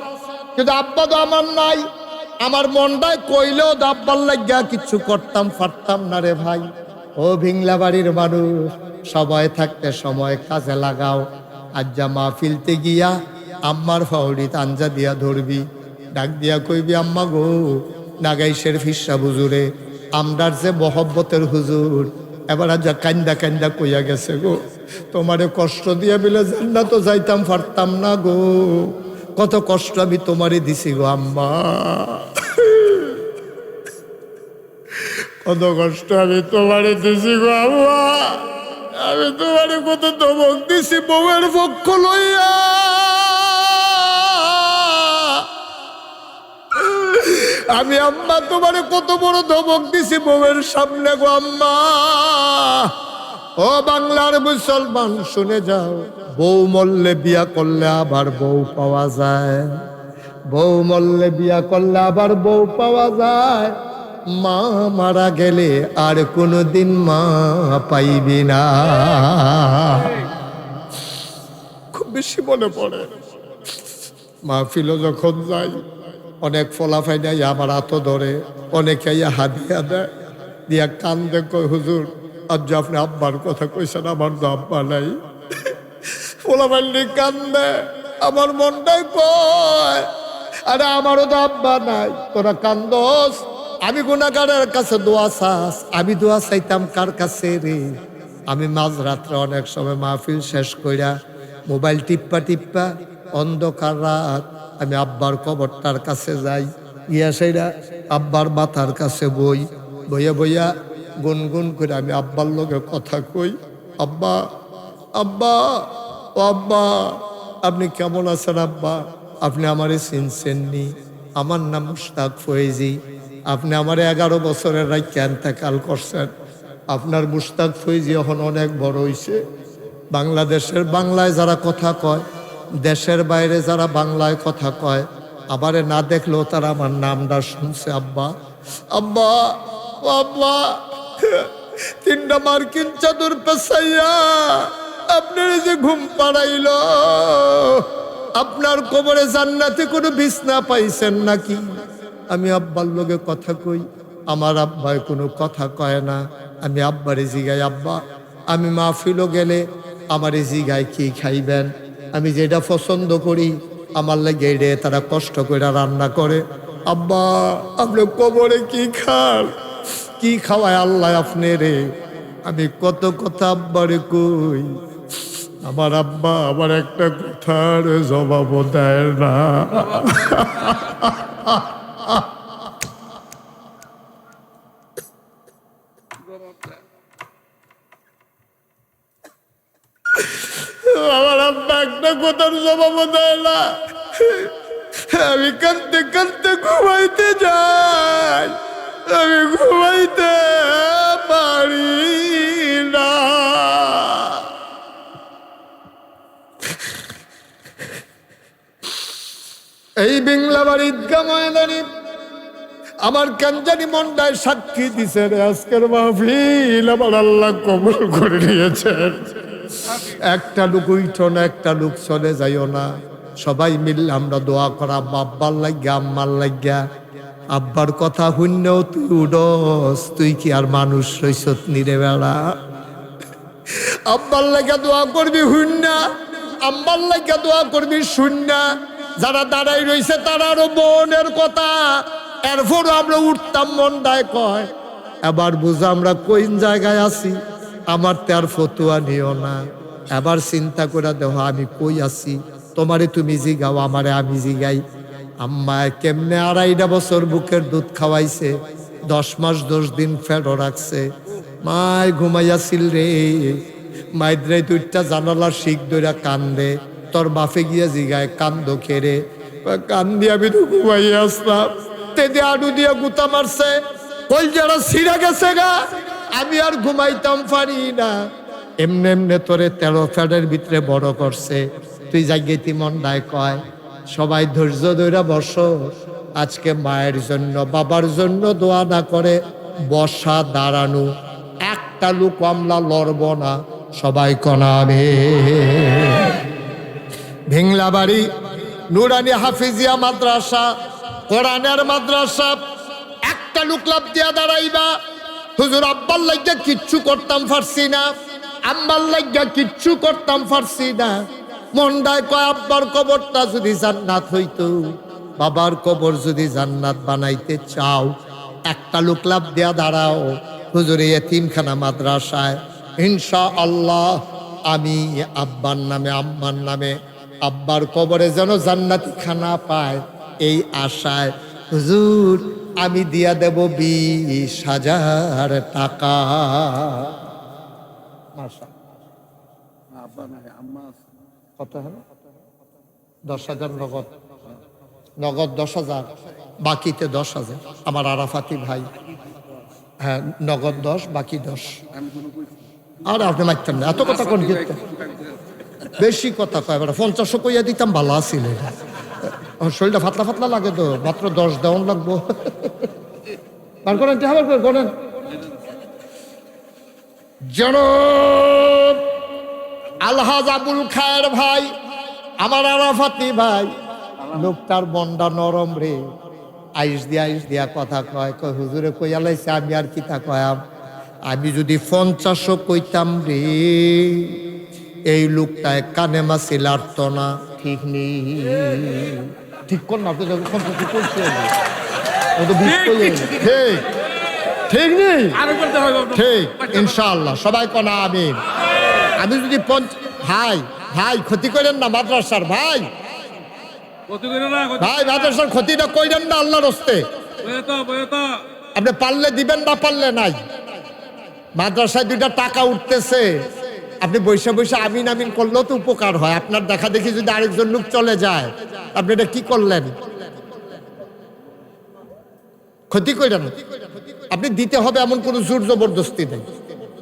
কিন্তু আব্বা তো আমার নাই আমার মনটায় কইলেও তো আব্বার লাগিয়া কিচ্ছু করতাম পারতাম না রে ভাই ও ভিংলা বাড়ির মানুষ সবাই থাকতে সময় কাজে লাগাও আজ যা মাহফিলতে গিয়া আম্মার ফাউড়ি তাঞ্জা দিয়া ধরবি ডাক দিয়া কইবি আম্মা গো নাগাইশের ফিসা হুজুরে আমরার যে মহব্বতের হুজুর এবার আজ কান্দা কান্দা কইয়া গেছে গো তোমারে কষ্ট দিয়া বিলে জান্নাত যাইতাম পারতাম না গো কত কষ্ট আমি তোমারে দিছি গো আম্মা কত কষ্ট আমি তোমারে দিছি গো আম্মা আমি তোমারে কত ধমক দিছি বউয়ের পক্ষ লইয়া আমি আম্মা তোমারে কত বড় ধমক দিছি বউয়ের সামনে গো আম্মা ও বাংলার মুসলমান শুনে যাও বউ মরলে বিয়া করলে আবার বউ পাওয়া যায় বউ মরলে বিয়া করলে আবার বউ পাওয়া যায় মা মারা গেলে আর কোনোদিন মা পাইবি না খুব বেশি মনে পড়ে মাহফিলও যখন যাই অনেক ফলাফাই নাই আমার হাতও ধরে অনেকে হাদিয়া দেয় দিয়া কান্দে কয় হুজুর আজ আপনি আব্বার কথা কইছেন আমার তো আব্বা নাই পোলাপাল্লি কান্দে, আমার মনটাই কয় আরে আমারও তো আব্বা নাই, তোরা কান্দস। আমি গুনাহগারের কাছে দোয়া চাস, আমি দোয়া চাইতাম কার কাছে রে? আমি মাঝরাত্রে অনেক সময় মাহফিল শেষ কইরা মোবাইল টিপ্পা টিপ্পা অন্ধকার রাত আমি আব্বার কবরটার কাছে যাই, গিয়া সেইরা আব্বার মাথার কাছে বই, বইয়া বইয়া গুনগুন করে আমি আব্বার লগে কথা কই, আব্বা আব্বা ও আব্বা, আপনি কেমন আছেন আব্বা? আপনি আমারে চিনছেননি? আমার নাম মুশতাক ফয়েজি। আপনি আমারে 11 বছরের রাইখা ইন্তেকাল করছেন। আপনার মুশতাক ফয়েজি এখন অনেক বড় হইছে। বাংলাদেশের বাংলায় যারা কথা কয়, দেশের বাইরে যারা বাংলায় কথা কয়, আমারে না দেখলেও তারা আমার নামটা শুনছে আব্বা। আব্বা ও আব্বা, 3টা মার্কিন চাদর পেছাইয়া আপনার যে ঘুম পাড়াইল, আপনার কবরে জান্নাতে কোনো বিছনা পাইছেন নাকি? আমি আব্বার লগে কথা কই, আমার আব্বায় কোনো কথা কয় না। আমি আব্বারে জিগাই, আব্বা আমি মাহফিলও গেলে আমারে জিগায় কি খাইবেন? আমি যেটা পছন্দ করি আমার লাগে এড়ে তারা কষ্ট করে রান্না করে। আব্বা আপনি কবরে কি খান, কি খাওয়ায় আল্লাহ আপনি রে? আমি কত কথা আব্বারে কই, আমার আব্বা আমার একটা কথার জবাব দেয় না। আমার আব্বা একটা কথার জবাব দেয় না। আমি কাঁদতে কাঁদতে ঘুমাইতে যাই, আমি ঘুমাইতে পারি না। এই বিংলাবাড়ি ঈদগাহ ময়দানে আমার কাঞ্জানি মন্ডায় সাক্ষী দিছে রে, আজকের মাহফিল আমার আল্লাহ কবুল করে নিয়েছেন। একটা লোক উঠো না, একটা লোক চলে যাইও না, সবাই মিললে আমরা দোয়া করা আব্বার লাগিয়া আম্মার লাগিয়া। আব্বার কথা শুনলেও তুই উডস, তুই কি আর মানুষ রইছত নিরে বেড়া? আব্বার লাগিয়া দোয়া করবি শুননা, আম্মার লাগিয়া দোয়া করবি শুননা। যারা দাঁড়াই রইছে তারারও বোনের কথা, এরপরও আমরা উঠতাম মন্ডায় কয়। এবার বুঝো আমরা কোন জায়গায় আছি, আমার তো আর ফতুয়া নিও না। এবার চিন্তা করে দেখো আমি কই আছি, তোমারে তুমি জিগাও, আমারে আমি জিগাই। আম্মায় কেমনে 2.5 বছর বুকের দুধ খাওয়াইছে, 10 মাস 10 দিন ফেরো রাখছে। মায় ঘুমাইয়াছিল রে, মাইদ্রে 2টা জানালার শিখ ধইরা কান্দে। তোর বাপে গিয়া জিগায় কান্দ খেরে, কান্দি আমি তো ঘুমাইয়া আসলাম, তেদে আডু দিয়া গুতা মারছে, কই যারা ছিঁড়া গেছে গা, আমি আর ঘুমাইতাম পারি না। এমনে এমনে তোরে 13 ফেডের ভিতরে বড় করছে, তুই জাগেতি মন্ডায় কয়। সবাই ধৈর্য ধইরা বসো। আজকে মায়ের জন্য বাবার জন্য দোয়া না করে বসা দাঁড়ানো একটা লোক আমরা লড়ব না, সবাই কনাবে। ভিংলাবাড়ি নুরানি হাফিজিয়া মাদ্রাসা, কোরআনের মাদ্রাসা, একটা লোক লাভ দিয়া দাঁড়াইবা। হুজুর আব্বার লাগিয়া কিচ্ছু করতাম পারছি না, আম্মার লাগিয়া কিচ্ছু করতাম পারছি না। মন্ডায় কয় আব্বার কবরটা যদি জান্নাত হইতো, বাবার কবর যদি জান্নাত বানাইতে চাও, একটা লোক লাভ দিয়া দাঁড়াও। হুজুর এতিমখানা মাদ্রাসায় ইনশাআল্লাহ আমি আব্বার নামে আম্মার নামে আব্বার কবরে যেন জান্নাতি খানা পায়, এই আশায় হুজুর আমি দিয়া দেব 20,000 টাকা। কত হলো? 10,000 নগদ, নগদ 10,000, বাকিতে 10,000 আমার আরাফাতি ভাই। হ্যাঁ নগদ 10, বাকি 10। আর আপনি মারতেন না, এত কথা কোন দিতে বেশি কথা কয়। 50 কইয়া দিতাম ভালো আছিল, শরীরটা ফাতলা ফাতলা লাগে তো, মাত্র 10 দেওয়ান লাগবো। বার করেন করেন জনাব আলহাজ আবুল খায়ের ভাই, আমার আরাফাতি ভাই। লোকটার মনটা নরম রে, আইস দিয়া কথা কয়। হুজুরে কইয়া লাইছে, আমি আর কিতা কয়াম? আমি যদি 50 কইতাম রে, এই লোকটায় কানেমা সিলার্ত না, ঠিক নেই, ঠিক কর না, আপনি যখন ঠিক করছেন ঠিক ঠিক নেই, ঠিক ইনশাআল্লাহ সবাই কনা আমিন। আমি যদি ভাই ভাই ক্ষতি করেন না মাদ্রাসার, ভাই ভাই মাদ্রাসার ক্ষতিটা করেন না আল্লাহর হস্তে। আপনি পারলে দিবেন, না পারলে নাই। মাদ্রাসায় 2টা টাকা উঠতেছে, আপনি বৈশা বৈশা আমিন আমিন করলেও তো উপকার হয়। আপনার দেখা দেখি যদি আরেকজন লোক চলে যায়, আপনি এটা কি করলেন? ক্ষতি করেন। আপনি দিতে হবে এমন কোনো জোর জবরদস্তি নেই।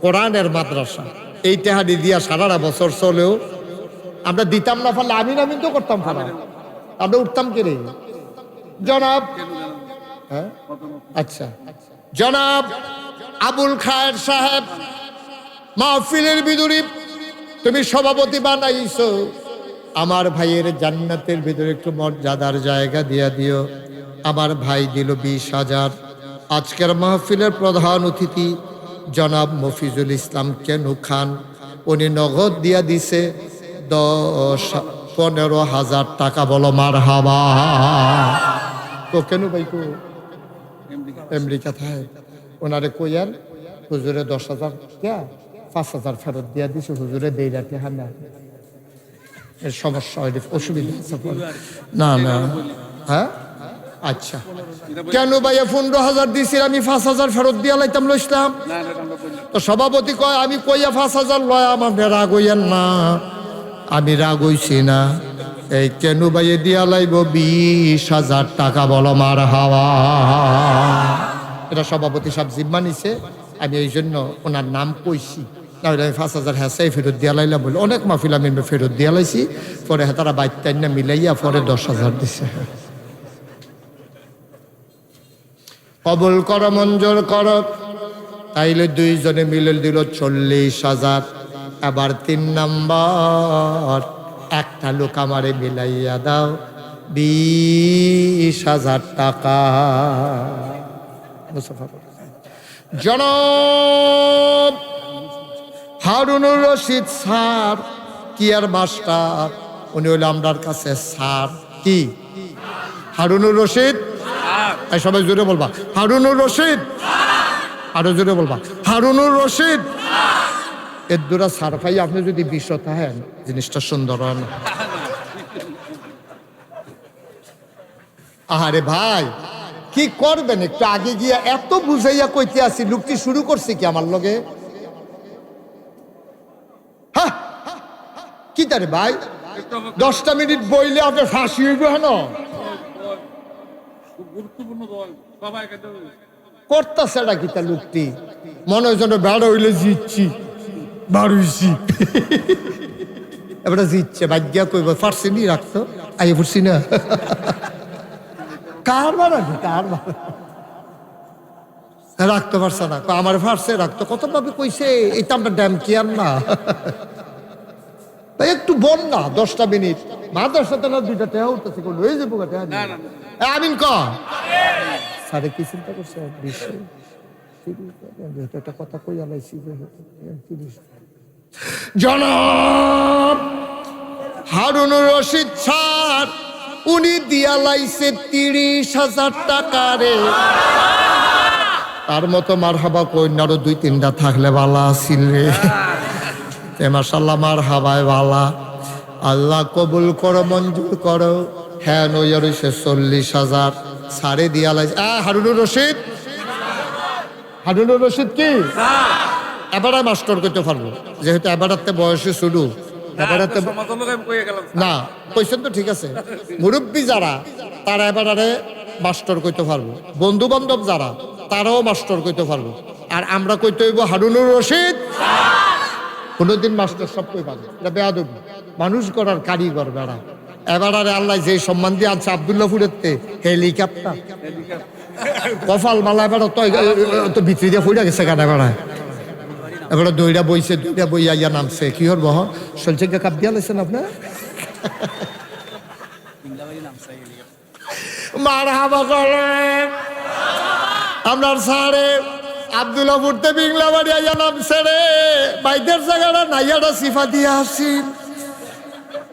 কোরআনের মাদ্রাসা এই টেহাদি দিয়া সারাটা বছর চলেও আমরা দিতাম না, পারলে আমিন আমিন তো করতাম, পারা আমরা উঠতাম কে রে জনাব? হ্যাঁ আচ্ছা, জনাব আবুল খায়ের সাহেব মাহফিলের ভিতরে তুমি সভাপতি বানাইছো, আমার ভাইয়ের জান্নাতের ভিতরে একটু মর্যাদার জায়গা দিয়া দিও। আমার ভাই দিল 20,000। আজকের মাহফিলের প্রধান অতিথি জনাব মফিজুল ইসলাম কেনু খান, উনি নগদ দিয়া দিছে 15,000 টাকা। বলো মারহাবা। তো কেন ভাই কো আমেরিকা থাকে, ওনারে কইয়ার হুজুরে 10,000 কে 5,000 ফেরত দিয়া দিছে, হুজুরে দেই রাখে না, এর সমস্যা হয়, অসুবিধা না না। হ্যাঁ আচ্ছা, কেন ভাইয়া 15,000 দিছিল, আমি 5,000 ফেরত দিয়া লাইতাম লইছিলাম। তো সভাপতি কয় আমি কইয়া 5,000 লয়, আমার রাগ হইয়েন না। আমি রাগ হইছি না, এই কেন ভাইয়ে দিয়া লাইব 20,000 টাকা। বলো মার হাওয়া। এটা সভাপতি সাহেব জিম্মা নিছে, আমি এই জন্য ওনার নাম কইছি। তাহলে আমি 5,000 হ্যাঁ ফেরত দিয়া লাইলাম বলে অনেক মাহফিল আমি ফেরত দিয়া লাইছি। পরে তারা বাইতাই না মিলাইয়া পরে 10,000 দিছে। কবুল কর, মঞ্জুর কর। তাইলে 2 জনে মিলে দিল 40,000। এবার 3 নাম্বার, একটা লোক আমারে মিলাইয়া দাও 20,000 টাকা। জনাব হারুনুর রশিদ স্যার, কি আর মাস্টার, উনি হইল আমরার কাছে স্যার। কি হারুনুর রশিদ? সবাই জোরে বলবা হারুনুর রশিদ। আরো জোরে বলবা হারুনুর রশিদ। এর দুরা সার পাই আপনি যদি 20 থাকেন, জিনিসটা সুন্দর হয় না। আরে ভাই কি করবেন, একটু আগে গিয়া এত বুঝাইয়া কইতে আসি, লোকটি শুরু করছে কি আমার লগে? হ্যাঁ কি তারে ভাই 10টা মিনিট বইলে আপনার ফাঁসি হইব। হেন করতেছে না কি তা লোকটি, মনে হয় যেন বেড়া হইলে জিতছি, বাড়ুইছি, এবার জিতছে। ভাগ্যা কইব ফার্সি নি রাখতো, আই পড়ছি না। কার বাড়া কার বাড়া রাখতে পারছে না, আমার ফার্সে রাখতো কত ভাবে কইছে। এটা আমরা ড্যাম কি আর না ভাই, একটু বল না 10টা মিনিট। মাদ্রাসাতে না 2টা টেহা উঠতেছে, লয়ে যাবো আমিন ক সারে কি চিন্তা করছে। একটা কথা কই আলাইছি, জনাব হারুনুর রশিদ স্যার উনি দিয়া লাইছে 30,000 টাকা রে। তার মতো মারহাবা কই না, আরো 2-3টা থাকলে ভালো আছিল রে। মাশাআল্লাহ মারহাবায় ভালা। আল্লাহ কবুল করো, মঞ্জুর করো। হ্যাঁ নইয়া রইছে 40,000 সারে দিয়া লাইছে। হারুনুর রশিদ, হারুনুর রশিদ কি এবারে মাস্টার করতে পারবো, যেহেতু এবারাতে বয়সে শুরু। এবারাতে না কইছেন তো ঠিক আছে, মুরব্বী যারা তারা এবারে মাস্টার কইতে পারবো, বন্ধু বান্ধব যারা তারাও মাস্টার কইতে পারবো। আর আমরা কইতে হইব হারুনুর রশিদ। কোনোদিন মাস্টার সব কই পাবে, এটা বেয়াদবি, মানুষ করার কারিগর বেড়া। এবারে আল্লাহ যে সম্মান দিয়ে আছে আব্দুল্লাহপুরেতে হেলিকপ্টার কফাল মালা এবার তো ভিতরি দিয়ে ফুড়ে গেছে গানা বেড়ায়। এবারে দইরা বইছে, দইরা বইয়া ইয়া নামছে। কি হর বহ চলছে কাপ দিয়া লাইছেন আপনার মারহাবা করে আপনার সারে আব্দুল্লাহ পড়তে বিংলা বাড়ি আইয়া নামছে রে, বাইদের জায়গাটা নাইয়াটা সিফা দিয়ে আসিন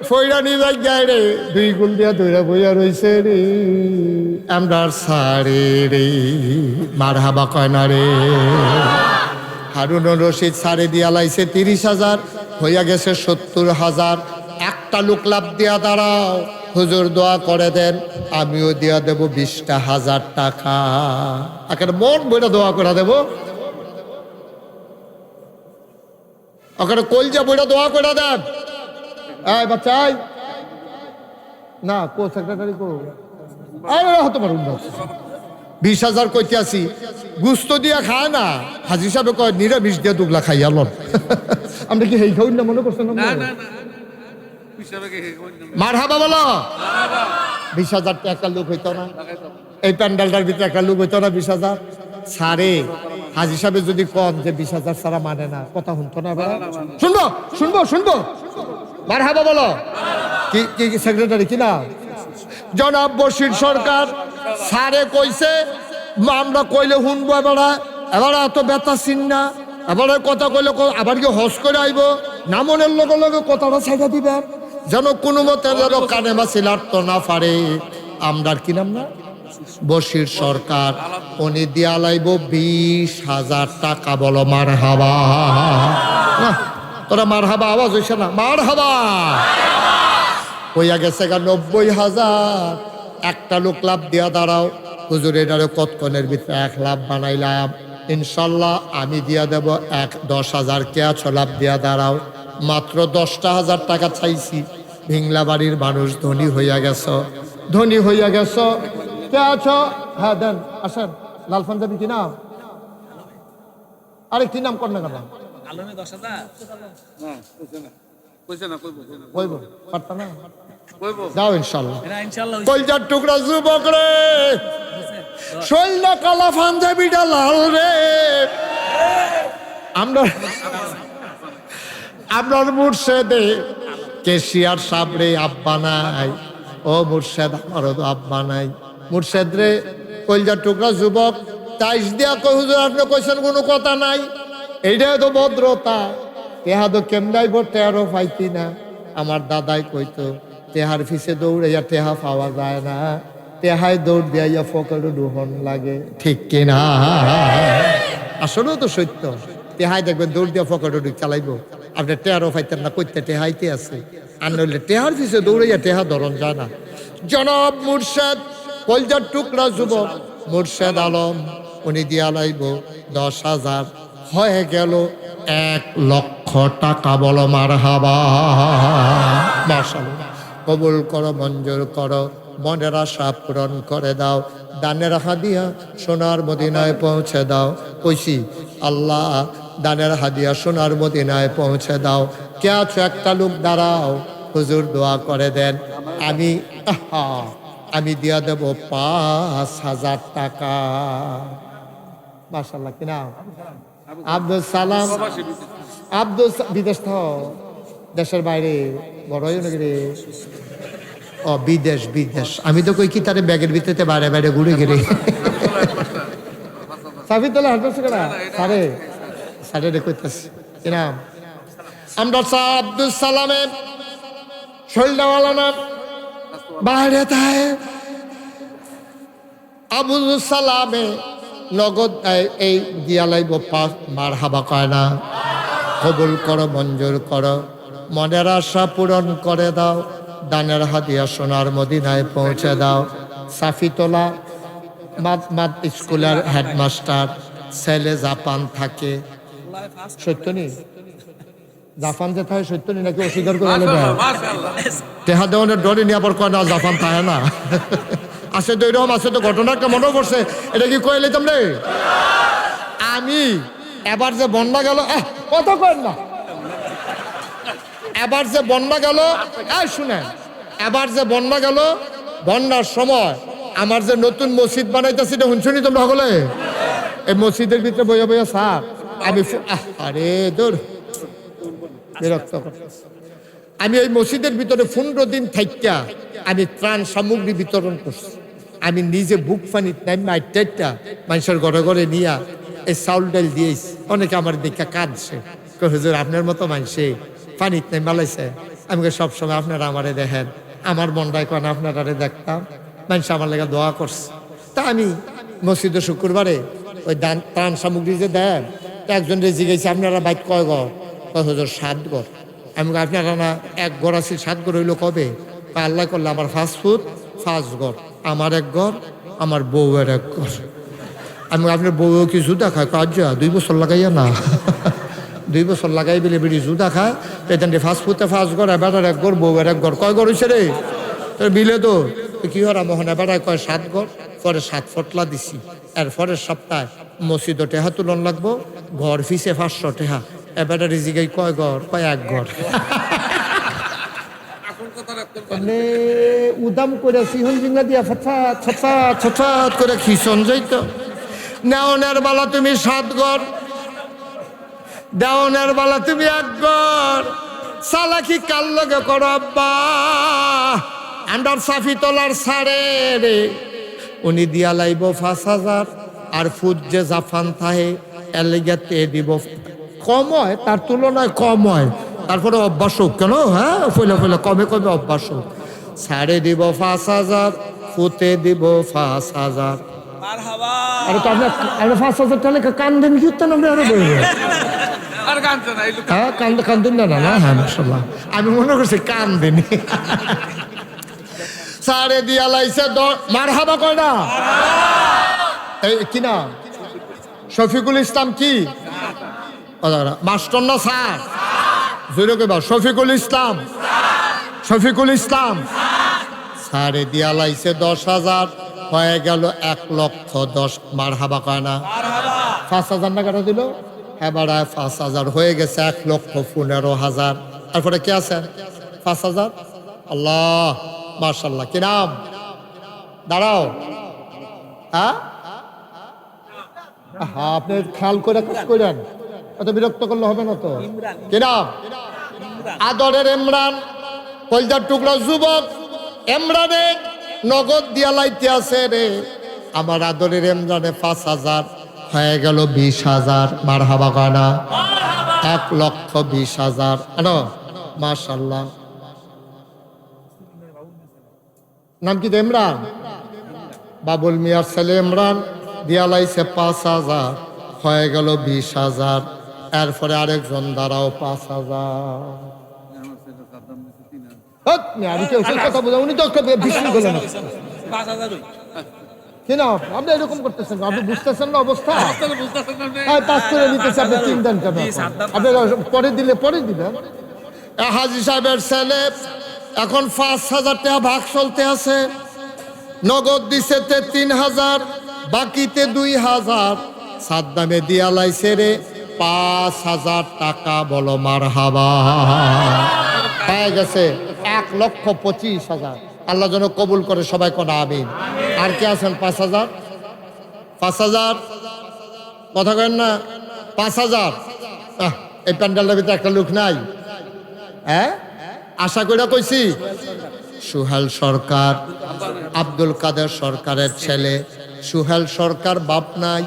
ফইরানি জায়গায় রে, 2 গুল দিয়া দইরা বইয়া রইছে রে, আমরার সারে রে মারহাবা কয় না রে। হারুনুর রশিদ সারে দিয়া লাইছে 30,000, হইয়া গেছে 70,000। একটা লোক লাভ দিয়া দাঁড়াও, হুজুর দোয়া করে দেন, আমিও দিয়া দেব 20,000 টাকা। একটা মন বইটা দোয়া করে দেব, ওখানে কলজা বইটা দোয়া করে দেন। এই বাচ্চাই না কো সেক্রেটারি কো হতে পারুন না, 20,000 কইতে আসি, গুস্ত দিয়া খায় না, হাজি সাহেব কয় নিরামিষ দিয়া দুগলা খাইয়া লন। আমরা কি হেই খাউন না মনে করছেন? মারহাবা বলো। 20,000 টাকা লোক হইতো না, এই প্যান্ডেলটার ভিতরে একটা লোক হইতো না 20,000 সারে। হাজি সাহেব যদি কম যে 20,000 সারা মানে না, কথা শুনতো না? শুনবো শুনবো শুনবো, মারহাবা বলো। কি কি সেক্রেটারি কি না? জনাব বশির সরকার সারে কইছে, আমরা কইলে শুনবো। এবার এত ব্যথা চিন না, এবার কথা কইলে আবার কি হস করে আইব না, মনের লগে লগে কথাটা ছাইড়া দিবেন, যেন কোনো মতে যেন কানে বা সিলাট না পারে। আমরা কি নাম না বশির সরকার, উনি দিয়া লাইব 20,000 টাকা। বলো মারহাবা। না তোরা মারহাবা আওয়াজ হইছে না? মারহাবা হইয়া গেছে 90,000। একটা লোক লাভ দিয়া দাঁড়াও, হুজুর এটারে কতক্ষণের ভিতরে 1 লাখ বানাইলাম, ইনশাল্লাহ আমি দিয়া দেব 10,000। কে আছো লাভ দিয়া দাঁড়াও। মাত্র 10,000 টাকা চাইছি, ভিংলা বাড়ির মানুষ ধনী হইয়া গেছ, ধনী হইয়া গেছ। কে আছো? হ্যাঁ দেন, আসেন। লাল পাঞ্জাবি কি নাম? আরে কি নাম কর না কেন? যাও ইনশাল্লাহ। কলজার টুকরা যুবক রে, শৈল কালা পাঞ্জাবিটা লাল রে, আমরা মুর্শেদে কেশিয়ার সাবরে আব্বা নাই, ও মুর্শেদ আমারও তো আব্বা নাই। মুর্শেদ রে কলজার টুকরা যুবক, তাইশ দিয়া কই হুজুর আপনি কইছেন কোনো কথা নাই, এইটাই তো ভদ্রতা। তেহা তো কেমনাইব, টেহারও পাইতি না। আমার দাদাই কইতো তেহার ফিসে দৌড়াইয়া টেহা পাওয়া যায় না, তেহাই দৌড় দিয়া ফকরে ডুহন লাগে, ঠিক কিনা? আসলেও তো সত্য। তেহাই দেখবেন দৌড় দিয়া ফকরে ডুক চালাইব, আপনি টেহারও পাইতেন না, কইতে টেহাইতে আছে। আর নইলে টেহার ফিসে দৌড়াইয়া টেহা ধরন যায় না। জনাব মুর্শেদ কলজার টুকরা যুবক মুর্শেদ আলম, উনি দিয়া লাইব 10,000। হয়ে গেল 1 লক্ষ টাকা। বলো মারহাবা। মাশাআল্লাহ, কবুল করো, মঞ্জুর করো, মনের আশা পূরণ করে দাও। দানের হাদিয়া সোনার মদিনায় পৌঁছে দাও। কইছি আল্লাহ দানের হাদিয়া সোনার মদিনায় পৌঁছে দাও। কে আছো? একটা লোক দাঁড়াও, হুজুর দোয়া করে দেন, আমি দিয়া দেব 5,000 টাকা। মাশাআল্লাহ। কি নাম? আব্দুল সালাম। আব্দুল বিদেশ থ, দেশের বাইরে বড় রে। ও বিদেশ, বিদেশ। আমি তো কই কি তারে ব্যাগের ভিতরে বাইরে বাইরে ঘুরে গেলে সাফিতুল্লাহ হাসপাতাল করা সারে সারে রে কইতাছি। কি নাম? আমরা আব্দুল সালামের শৈলওয়ালা নাম বাইরে থাকে। আবুল সালামে নগদ এই দিয়া লাইব 5। মারহাবা কয় না? কবুল করো, মঞ্জুর করো, মনের আশা পূরণ করে দাও। দানের হাদিয়া সোনার মদিনায় পৌঁছে দাও। সাফিতলা মাদ স্কুলের হেডমাস্টার, ছেলে জাপান থাকে। সত্য নি? জাপান যে থাকে সত্য নি নাকি অস্বীকার করে? টেহা দেওয়ানের ডরে নিয়ে আবার কয় না জাপান থাকে না। আছে তো এরকম, আছে তো ঘটনা একটা মনে পড়ছে। এটা কি কয়ে লিতাম রে আমি? এবার যে বন্যা গেল, কথা কয় না, এবার যে বন্যা গেল, শুনেন, এবার যে বন্যা গেল, বন্যার সময় আমার যে নতুন মসজিদ বানাইতেছি, এটা শুনছনি তোমরা সকলে? এই মসজিদের ভিতরে বইয়া বইয়া স্যার আমি আরে দূর বিরক্ত করতেছি। আমি এই মসজিদের ভিতরে 15 দিন থাইকা আমি ত্রাণ সামগ্রী বিতরণ করছি। আমি নিজে বুক পানি মানুষের ঘরে ঘরে নিয়া এই চাউল ডাল দিয়েছ। অনেকে আমার দেখা কাঁদছে, কই হুজুর আপনার মতো মানুষে পানিত নেই মালাইছে। আমি সবসময় আপনারা আমারে দেখেন, আমার মনটাই কেন আপনারা দেখতাম, মানুষ আমার লেগে দোয়া করছে। তা আমি মসজিদে শুক্রবারে ওই দান ত্রাণ সামগ্রী যে দেন, একজন রে জিজ্ঞেস আপনারা বাইক কয় ঘর? কয় হুজুর 7 ঘর। আমি আপনারা না 1 ঘর আছে, 7 ঘর হইলো কবে? আল্লাহ করলে আমার ফাস্টফুড 5 ঘর, আমার 1 ঘর, আমার বউয়ের 1 ঘর। আমি আপনার বউও কি জুদা খায়? কাজ 2 বছর লাগাইয়া না 2 বছর লাগাই বলে বেড়ি জুদা খায়। এখান ফাস্টফুডে 5 ঘর, এবার 1 ঘর, বউয়ের 1 ঘর। কয় ঘর হয়েছে রে তোর বিলে? তো কি হরা মোহন এবার কয় 7 ঘর। পরে 7 ফটলা দিছি। এর পরের সপ্তাহে মসজিদ টেহা তুলন লাগবো, ঘর ফিসে 500 টেহা। এবার রিজিগাই কয় ঘর? কয় 1 ঘর। মানে উদাম করে সিহন জিঙ্গা দিয়া ফটফাট ফটফাট ফটফাট করে খিসন যাইতো। নেওনের বেলা তুমি 7 ঘর, দেওনের বেলা তুমি 1 ঘর। সালাকি কাল লগে করো আব্বা, আন্ডার সাফি তোলার সারে রে। উনি দিয়া লাইব 5000, আর ফুট যে জাফান থাহে এলিগাতে দিব কম হয়, তার তুলনায় কম হয়। তারপরে অভ্যাস হোক কেন, হ্যাঁ ফলে ফলে কমে কমে অভ্যাস হোক। সাড়ে দিব 5000, ফুটে দিব 5000। আরে তো আপনার 5000 টাকা কান্দেন কি উত্তর আপনি আরো বলবেন? হ্যাঁ কান্দেন না? না হ্যাঁ মাশাআল্লাহ, আমি মনে করছি কান্দেন। সাড়ে দিয়া লাইছে মারহাবা কয় না? এই কি না? শফিকুল ইসলাম কি মাস্টার না স্যার? জোরে কইবা শফিকুল ইসলাম। শফিকুল ইসলাম সাড়ে দিয়া লাইছে 10,000, হয়ে গেল 1,10,000। মারহাবা কয় না? 5,000 টাকা দিল, এবার 5,000 হয়ে গেছে 1,15,000। তারপরে কে আছেন? 5,000। আল্লাহ মাশাআল্লাহ। কি নাম? দাঁড়াও, হ্যাঁ আপনি খেয়াল করে কাজ করেন, অত বিরক্ত করলে হবে না তো। কি নাম? আদরের ইমরান, কলজার টুকরা যুবক ইমরানে নগদ দিয়া লাইতে আছে রে। আমার আদরের ইমরানে 5,000 হয়ে গেল 20,000। মারহাবা কানা? 1,20,000। আনো মাশাআল্লাহ। নাম কি? ইমরান। বাবুল মিয়ার ছেলে ইমরান দিয়া লাইছে 5,000, হয়ে গেল 20,000। এরপরে আরেকজন দাঁড়াও 5,000। কথা বোঝা, উনি তো বিক্রি করলেন। কেন আপনি এরকম করতেছেন? আপনি বুঝতেছেন না অবস্থা? পাঁচ করে নিতেছে, আপনি 3 দেন কেন? আপনি পরে দিলে পরে দিবেন। হাজি সাহেবের ছেলে এখন 5,000 টাকা ভাগ চলতে আছে। নগদ দিছে 3,000, বাকিতে 2,000। সাদ্দামে দিয়া লাইছে রে 5,000 টাকা। বলো মারহাবা। হয়ে গেছে 1,25,000। আল্লাহ যেন কবুল করে, সবাই কোন আমিন। আর কে আছেন? 5,000। 5,000 কথা কেন না? 5,000। এই প্যান্ডেলের ভিতরে একটা লোক নাই, হ্যাঁ আশা করে কইছি। সুহেল সরকার, আব্দুল কাদের সরকারের ছেলে সুহেল সরকার। বাপ নাই,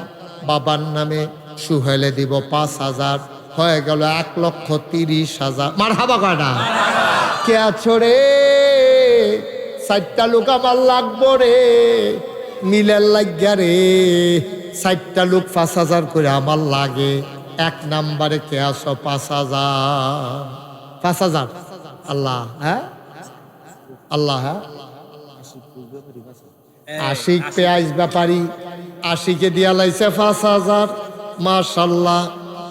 বাবার নামে সুহেলে দিব 5,000। হয়ে গেল 1,30,000। মারহাবা কয়না? কে আছো রে? 4টা লোক আমার লাগবো রে, মিলের লাগিয়া রে। 4টা লোক 5,000 করে আমার লাগে। 1 নাম্বারে কে আছো? 5,000। 5,000। আল্লাহ, হ্যাঁ আল্লাহ, হ্যাঁ। আশিক পেঁয়াজ ব্যাপারী, আশিকে দিয়া লাইছে 5,000। মাশাআল্লাহ,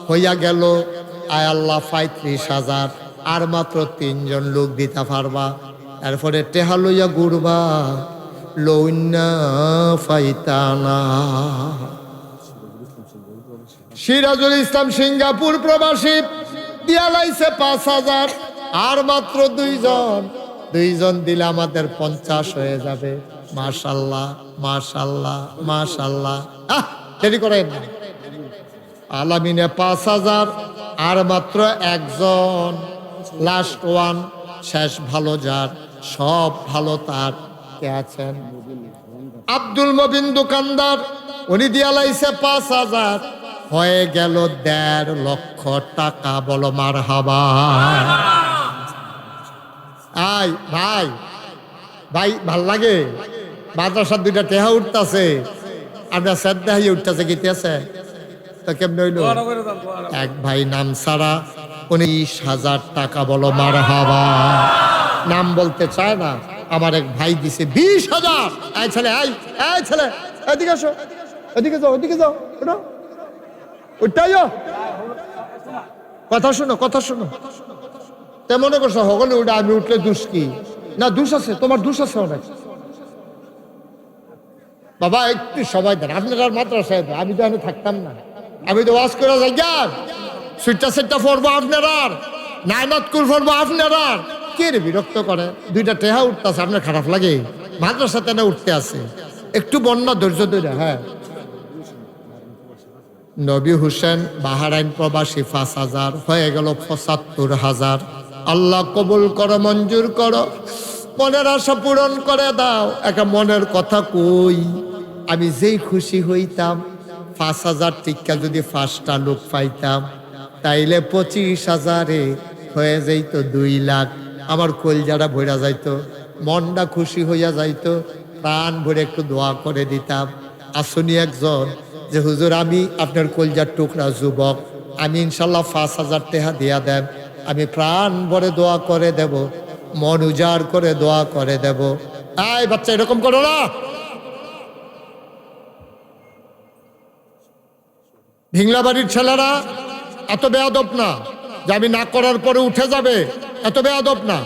হইয়া গেল আয় আল্লাহ 35,000। আর মাত্র 3 জন লোক দিতে পারবা। এরপরে টেহা লইয়া ঘুরবা, লইনা ফাইতানা। সিরাজুল ইসলাম সিঙ্গাপুর প্রবাসী দিয়া লাইছে 5,000। আর মাত্র 2 জন, 2 জন দিলে আমাদের 50 হয়ে যাবে। মাশাআল্লাহ মাশাআল্লাহ মাশাআল্লাহ। দেরি করেন না। আলামিনে 5,000। আর মাত্র 1 জন, লাস্ট ওয়ান, শেষ ভালো যার, সব ভালো তার। কে আছেন? আব্দুল মবিন দোকানদার, উনি দিয়া লাইছে 5,000। হয়ে গেল 1.5 লক্ষ টাকা। বলো মারহাবা। আই ভাই ভাই, ভাল লাগে? মাদ্রাসার 2টা টেহা উঠতেছে, আপনার শ্রদ্ধা হয়ে উঠতেছে, গীতেছে তো কেমন হইল? এক ভাই নাম ছাড়া 19,000 টাকা। বলো মারহাবা। নাম বলতে চায় না, আমার এক ভাই দিছে 20,000। এই ছেলে, এই ছেলে, এদিকে আসো, এদিকে যাও, এদিকে যাও, ওটা ওটাই কথা শোনো, কথা শোনো। তে মনে করছো হগলে ওটা আমি উঠলে দোষ কি? না, দোষ আছে, তোমার দোষ আছে অনেক। বাবা একটু সবাই দেন, আপনারা মাদ্রাসায় দেন, আমি তো এখানে থাকতাম না, আমি তো ওয়াজ করে যাই। সুইটটা সেটটা পড়বো আপনারা, নাইনাত কুল পড়বো আপনারা। কে রে বিরক্ত করে? 2টা টেহা উঠতেছে, আপনার খারাপ লাগে? মাদ্রাসাতে না উঠতে আছে, একটু বন্যা ধৈর্য ধরে। হ্যাঁ, নবী হোসেন বাহারাইন প্রবাসী 5,000, হয়ে গেল 75,000। আল্লাহ কবুল করো, মঞ্জুর করো, মনের আশা পূরণ করে দাও। একটা মনের কথা কই, আমি যেই খুশি হইতাম 5,000 টিকা যদি 5টা লোক পাইতাম, তাইলে 25,000-এ হয়ে যাইত 2 লাখ। আমার কলজাটা ভরা যাইতো, মনটা খুশি হইয়া যাইতো, প্রাণ ভরে একটু দোয়া করে দিতাম। আসুনি একজন যে হুজুর আমি আপনার কলজার টুকরা যুবক, আমি ইনশাল্লাহ 5,000 টাকা দিয়া দেন, আমি প্রাণ ভরে দোয়া করে দেব, মন উজাড় করে দোয়া করে দেব। এই বাচ্চা এরকম করো না। ভিংলা বাড়ির ছেলেরা এত বেয়াদব না যে আমি না করার পরে উঠে যাবে, এত বেয়াদব না।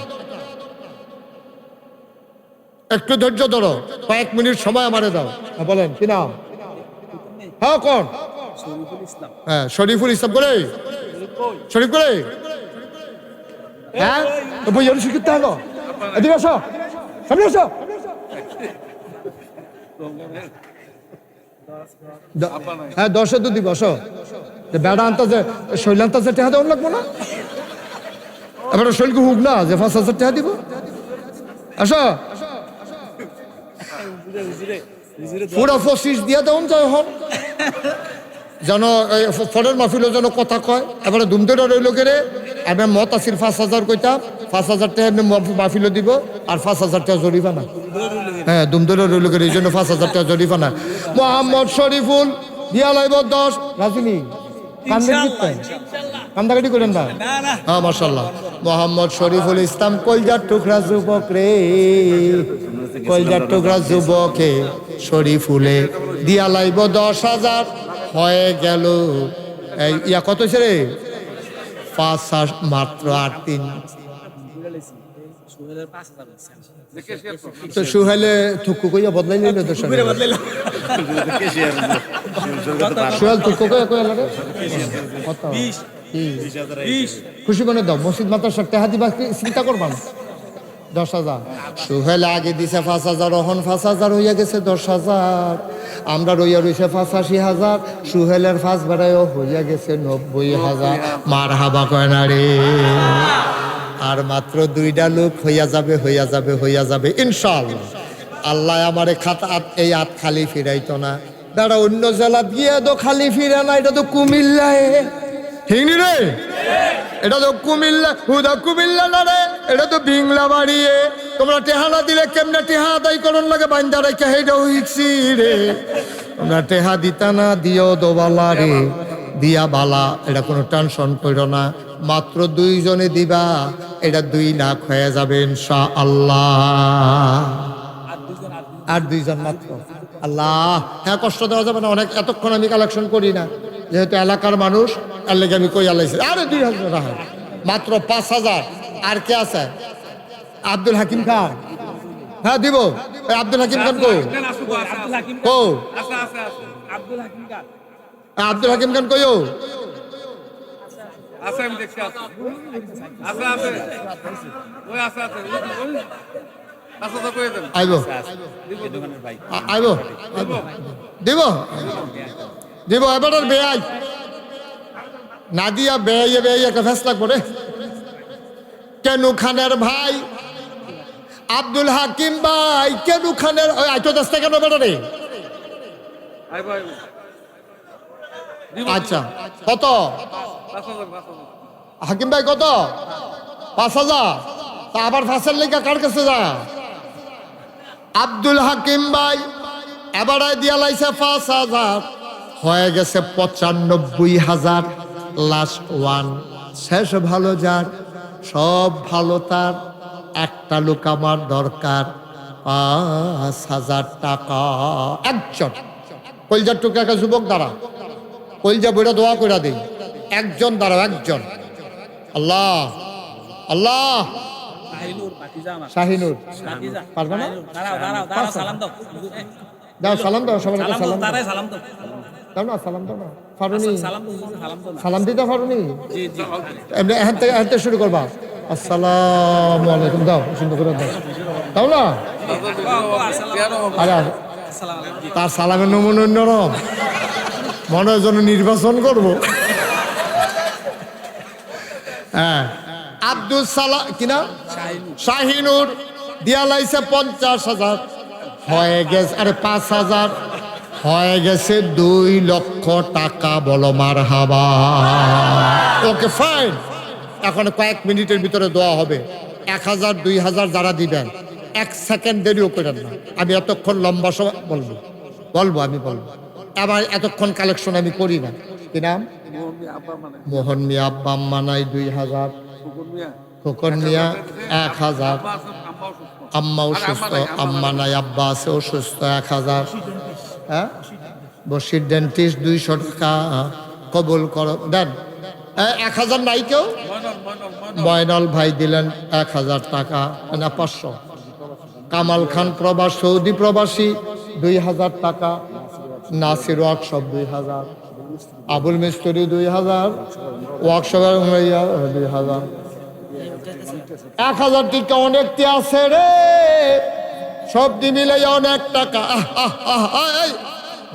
একটু ধৈর্য ধরো, কয়েক মিনিট সময় আমারে দাও। বলেন কি নাম? হ্যাঁ কোন? হ্যাঁ শরীফুল ইসলাম করে, শরীফ করে। হ্যাঁ বইয়ের শিক্ষিত হলো, এদিকে আসো, সামনে আসো। হ্যাঁ 10-এ তো দিব, আসো। বেড়া আনতে শৈল আনতে টেহা দেওয়ার লাগবো না, এবার শৈলকে হুক না যে 5,000 টাকা দিব। আসো, পুরো 25 দিয়ে দেওয়া যায় হন, যেন ফলের মাহফিলও যেন কথা কয়। এবারে দুমদুরা রইল গেলে আমি মত আসির 5,000 কইতাম, 5,000 টাকা এমনি মাহফিলও দিব, আর 5,000 টাকা জরিমানা। হ্যাঁ দুমদুরা রইল গেলে এই জন্য 5,000 টাকা জরিমানা। মোহাম্মদ শরীফুল দিয়া লাইব 10। রাজনী কান্দাকাটি করেন না। হ্যাঁ মাশাআল্লাহ। মোহাম্মদ শরীফুল ইসলাম কলজার টুকরা যুবক রে, কলজার টুকরা যুবকে শরীফুলে দিয়া লাইব 10,000। হয়ে গেল এই ইয়া কত হয়েছে রে? 5 মাত্র 8-3। তো সুহেলে থুকু কইয়া বদলাই নিল তো সুহেল থুকু কইয়া কইয়া লাগে কত 20 খুশি মনে দাও। মসজিদ মাদ্রাসার টাকা দিবা, চিন্তা করবা না। 10,000 সুহেল আগে দিছে 5,000, ওহন 5,000 হইয়া গেছে 10,000। আমরা রইয়া রইছে 85,000, সুহেলের 5 বেড়ায়ও হইয়া গেছে 90,000। মার হাবা কয় না রে। আর মাত্র 2টা লোক হইয়া যাবে, হইয়া যাবে, হইয়া যাবে ইনশাআল্লাহ। আল্লাহ আমারে এই হাত খালি ফিরাইতো না। দাঁড়া অন্য জেলা দিয়ে তো খালি ফিরে না, এটা তো কুমিল্লায়। ঠিক নি রে? এটা তো কুমিল্লা, হুদা কুমিল্লা না রে, এটা তো ভিংলা বাড়িয়ে। তোমরা টেহা না দিলে কেমনে টেহা আদায় করন লাগে বাইন্দা রেখে হেটা হইছি রে। তোমরা টেহা দিতা না, দিও দোবালা রে, দিয়া বালা। এটা কোনো টেনশন করো না, মাত্র 2 জনে দিবা, এটা 2 লাখ হয়ে যাবে ইনশাআল্লাহ। আর 2 জন মাত্র। আল্লাহ হ্যাঁ কষ্ট দেওয়া যাবে না অনেক, এতক্ষণ আমি কালেকশন করি না, যেহেতু এলাকার মানুষ, তার লেগে আমি কই আলাইছি। আরে 2,000 টাকা মাত্র 5,000। আর কে আছে? আব্দুল হাকিম খান। হ্যাঁ দিব। আব্দুল হাকিম খান কই? কো আব্দুল হাকিম খান কইও? আইব আইব দিব দিব। এবার বেয়াই না দিয়া বেয়ে বেয়ে একটা ফেসলা করে। কেনু খানের ভাই আব্দুল হাকিম ভাই, কেনু খানের আইতো দশটা কেন বেটা রে? আচ্ছা কত হাকিম ভাই কত 5,000 তা আবার ফাঁসের লেখা কার কাছে যা আব্দুল হাকিম ভাই এবারে দিয়া লাইছে 5,000 হয়ে গেছে 95,000 লাস্ট ওয়ান শেষ ভালো যার সব ভালো তার একটা লোক আমার দরকার 5,000 টাকা একজন কলজার টুকরা যুবক দ্বারা কলজা বইটা দোয়া করে দিই একজন দাঁড়াও একজন আল্লাহ আল্লাহ শাহিনুর পারবে না দাও সালাম দাও সবাই সালাম দাও না সালাম দাও না ফারুনি সালাম দিতে ফারুনি এমনি এখান থেকে শুরু করবা আসসালামু আলাইকুম দাও সুন্দর করে দাও দাও না আরে তার সালামের নমুনা অন্যরকম মনে হয় যেন নির্বাচন করবো হ্যাঁ আব্দুল সালাম কিনা শাহিনুর দিয়া লাইছে 50,000 হয়ে গেছে আরে 5,000 হয়ে গেছে 2 লক্ষ টাকা বলো মারহাবা ওকে ফাইন এখন কয়েক মিনিটের ভিতরে দেওয়া হবে 1,000 2,000 যারা দিবেন 1 সেকেন্ড দেরিও করেন না আমি এতক্ষণ লম্বা সময় বলবো আমি বলবো আবার এতক্ষণ কালেকশন আমি করি না কি নাম মোহন মিয়া আব্বা আম্মা নাই 2,000 খোকন মিয়া 1,000 আম্মা অসুস্থ আম্মা নাই আব্বা আছে অসুস্থ 1,000 হ্যাঁ বসির ডেন্টিস্ট 200 টাকা কবুল করো দেন 1,000 নাই কেউ ময়নাল ভাই দিলেন 1,000 টাকা না 500 কামাল খান প্রবাস সৌদি প্রবাসী 2,000 টাকা নাসির ওয়ার্কশপ 2,000 আবুল মিস্ত্রি 2,000 ওয়ার্কশপের 2,000 1,000 টাকা অনেকটি আছে রে সব দিন মিলে অনেক টাকা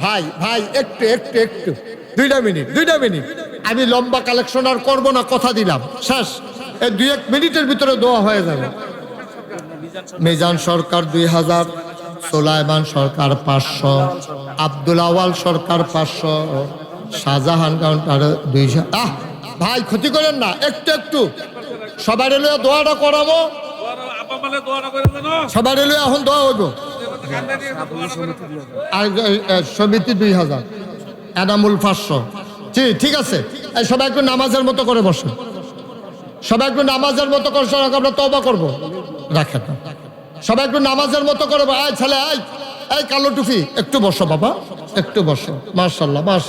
ভাই ভাই একটু একটু একটু 2 মিনিট আমি লম্বা কালেকশন আর করবো না কথা দিলাম শেষ এই 2-1 মিনিটের ভিতরে দোয়া হয়ে যাবে মিজান সরকার 2,000 সুলাইমান সরকার 500 আব্দুল আওয়াল সরকার 500 শাহজাহান কাউন্টার 200 ভাই ক্ষতি করেন না একটু একটু সবাই এলো দোয়াটা করাবো সবাই এলো এখন দোয়া হইব আর সমিতি 2,000 এনামুল 500 ঠিক আছে সবাই একটু নামাজের মতো করে বসে সবাই একটু নামাজের মতো করে আমরা তওবা করবো রাখেন সবাই একটু নামাজের মতো করে ছেলে এই কালো টুপি একটু বসো বাবা একটু বসো মাশাআল্লাহ মাশাআল্লাহ